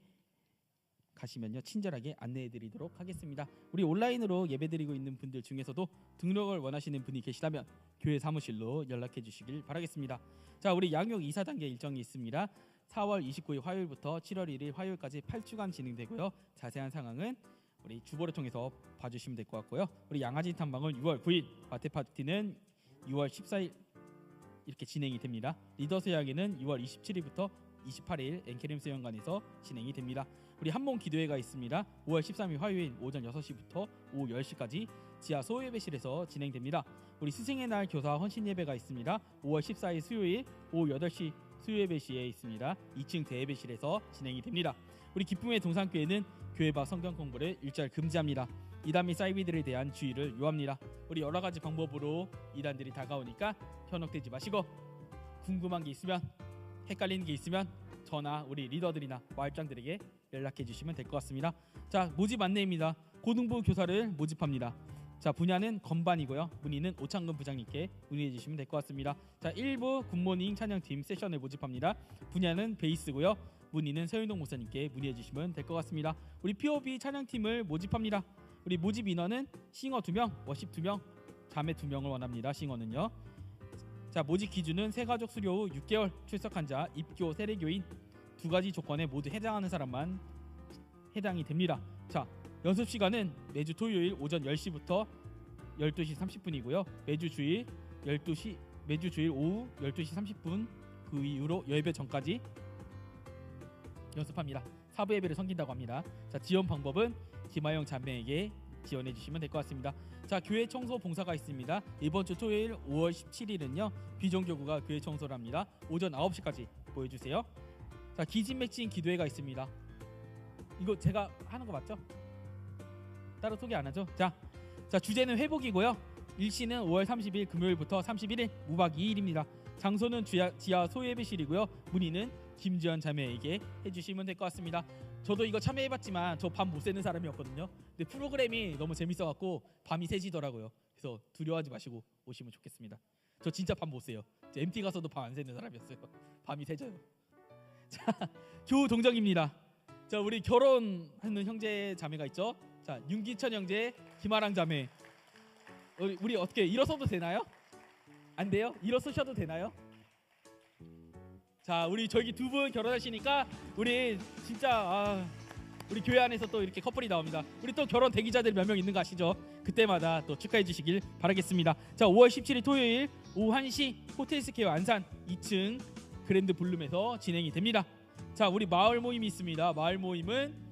가시면요 친절하게 안내해드리도록 하겠습니다. 우리 온라인으로 예배드리고 있는 분들 중에서도 등록을 원하시는 분이 계시다면 교회 사무실로 연락해 주시길 바라겠습니다. 자, 우리 양육 2사단계 일정이 있습니다. 4월 29일 화요일부터 7월 1일 화요일까지 8주간 진행되고요. 자세한 상황은 우리 주보를 통해서 봐주시면 될 것 같고요. 우리 양아지 탐방은 6월 9일, 마태 파티는 6월 14일 이렇게 진행이 됩니다. 리더스 이야기는 6월 27일부터 28일 엔케림 수영관에서 진행이 됩니다. 우리 한몸 기도회가 있습니다. 5월 13일 화요일 오전 6시부터 오후 10시까지 지하 소예배실에서 진행됩니다. 우리 스승의 날 교사 헌신 예배가 있습니다. 5월 14일 수요일 오후 8시 수요예배실에 있습니다. 2층 대예배실에서 진행이 됩니다. 우리 기쁨의 동산교회는 교회 밖 성경 공부를 일절 금지합니다. 이단 및 사이비들에 대한 주의를 요합니다. 우리 여러 가지 방법으로 이단들이 다가오니까 현혹되지 마시고 궁금한 게 있으면 헷갈리는 게 있으면 저나 우리 리더들이나 마을장들에게 연락해 주시면 될 것 같습니다. 자, 모집 안내입니다. 고등부 교사를 모집합니다. 자, 분야는 건반이고요. 문의는 오창근 부장님께 문의해 주시면 될 것 같습니다. 자, 1부 굿모닝 찬양팀 세션을 모집합니다. 분야는 베이스고요. 문의는 서윤동 목사님께 문의해 주시면 될 것 같습니다. 우리 POB 찬양팀을 모집합니다. 우리 모집 인원은 싱어 2명, 워십 2명, 자매 2명을 원합니다. 싱어는요. 자, 모집 기준은 새가족 수료 후 6개월 출석한 자, 입교 세례교인 2가지 조건에 모두 해당하는 사람만 해당이 됩니다. 자, 연습 시간은 매주 토요일 오전 10시부터 12시 30분이고요. 매주 주일 오후 12시 30분 그 이후로 예배 전까지 연습합니다. 사부 예배를 섬긴다고 합니다. 자, 지원 방법은 김하영 자매에게 지원해 주시면 될 것 같습니다. 자, 교회 청소 봉사가 있습니다. 이번 주 토요일 5월 17일은요. 비정규구가 교회 청소를 합니다. 오전 9시까지 보여주세요. 자, 기진 맺힌 기도회가 있습니다. 이거 제가 하는 거 맞죠? 따로 소개 안 하죠? 자, 주제는 회복이고요. 일시는 5월 30일 금요일부터 31일 무박 2일입니다. 장소는 지하 소예배실이고요. 문의는 김지연 자매에게 해주시면 될 것 같습니다. 저도 이거 참여해봤지만 저 밤 못 새는 사람이었거든요. 근데 프로그램이 너무 재밌어갖고 밤이 새지더라고요. 그래서 두려워하지 마시고 오시면 좋겠습니다. 저 진짜 밤 못 새요. MT 가서도 밤 안 새는 사람이었어요. 밤이 새져요. 자, 교우 동정입니다. 자, 우리 결혼하는 형제 자매가 있죠. 자, 윤기천 형제, 김아랑 자매. 우리 어떻게 일어서도 되나요? 안 돼요? 일어서셔도 되나요? 자, 우리 저기 두 분 결혼하시니까 우리 진짜 우리 교회 안에서 또 이렇게 커플이 나옵니다. 우리 또 결혼 대기자들 몇 명 있는 거 아시죠? 그때마다 또 축하해 주시길 바라겠습니다. 자, 5월 17일 토요일 오후 1시 호텔스퀘어 안산 2층 그랜드 블룸에서 진행이 됩니다. 자, 우리 마을 모임이 있습니다. 마을 모임은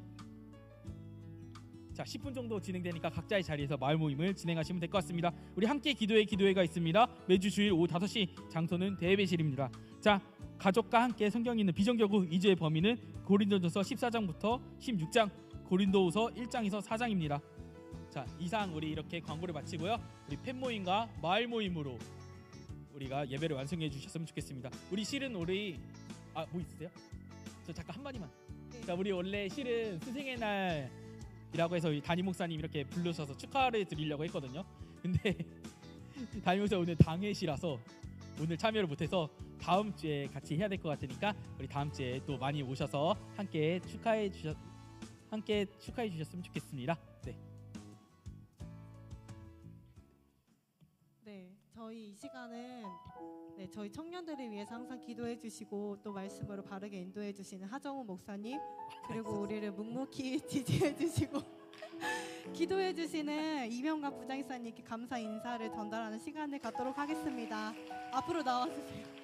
자, 10분 정도 진행되니까 각자의 자리에서 마을 모임을 진행하시면 될 것 같습니다. 우리 함께 기도회가 있습니다. 매주 주일 오후 5시 장소는 대예배실입니다. 자, 가족과 함께 성경 있는 비정규구 2주의 범위는 고린도전서 14장부터 16장, 고린도후서 1장에서 4장입니다. 자, 이상 우리 이렇게 광고를 마치고요. 우리 팬모임과 마을 모임으로 우리가 예배를 완성해 주셨으면 좋겠습니다. 우리 실은 우리 뭐 있으세요? 저 잠깐 한마디만. 자, 우리 원래 실은 스승의 날이라고 해서 우리 담임 목사님 이렇게 불러셔서 축하를 드리려고 했거든요. 근데 담임 목사 오늘 당회시라서 오늘 참여를 못해서 다음 주에 같이 해야 될 것 같으니까 우리 다음 주에 또 많이 오셔서 함께 축하해 주셨으면 좋겠습니다. 네. 네, 저희 이 시간은 저희 청년들을 위해서 항상 기도해 주시고 또 말씀으로 바르게 인도해 주시는 하정우 목사님, 그리고 우리를 묵묵히 지지해 주시고 기도해 주시는 이명갑 부장이사님께 감사 인사를 전달하는 시간을 갖도록 하겠습니다. 앞으로 나와 주세요.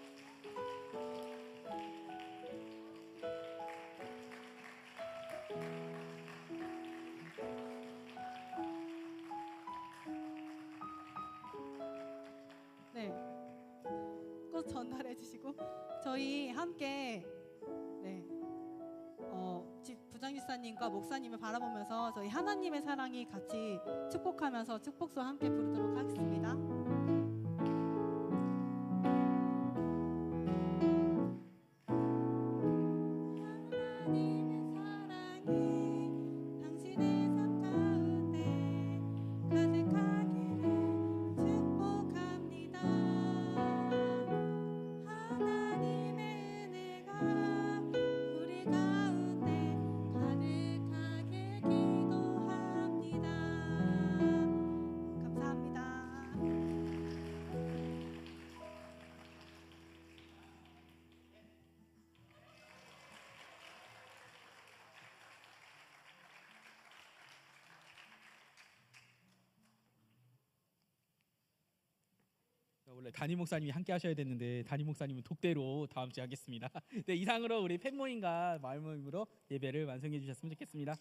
네, 꽃 전달해 주시고 저희 함께 부장집사님과 목사님을 바라보면서 저희 하나님의 사랑이 같이 축복하면서 축복소 함께 부르도록 하겠습니다. 원래 담임 목사님이 함께 하셔야 됐는데 담임 목사님은 독대로 다음 주에 하겠습니다. 네, 이상으로 우리 팬모임과 마을 모임으로 예배를 완성해 주셨으면 좋겠습니다.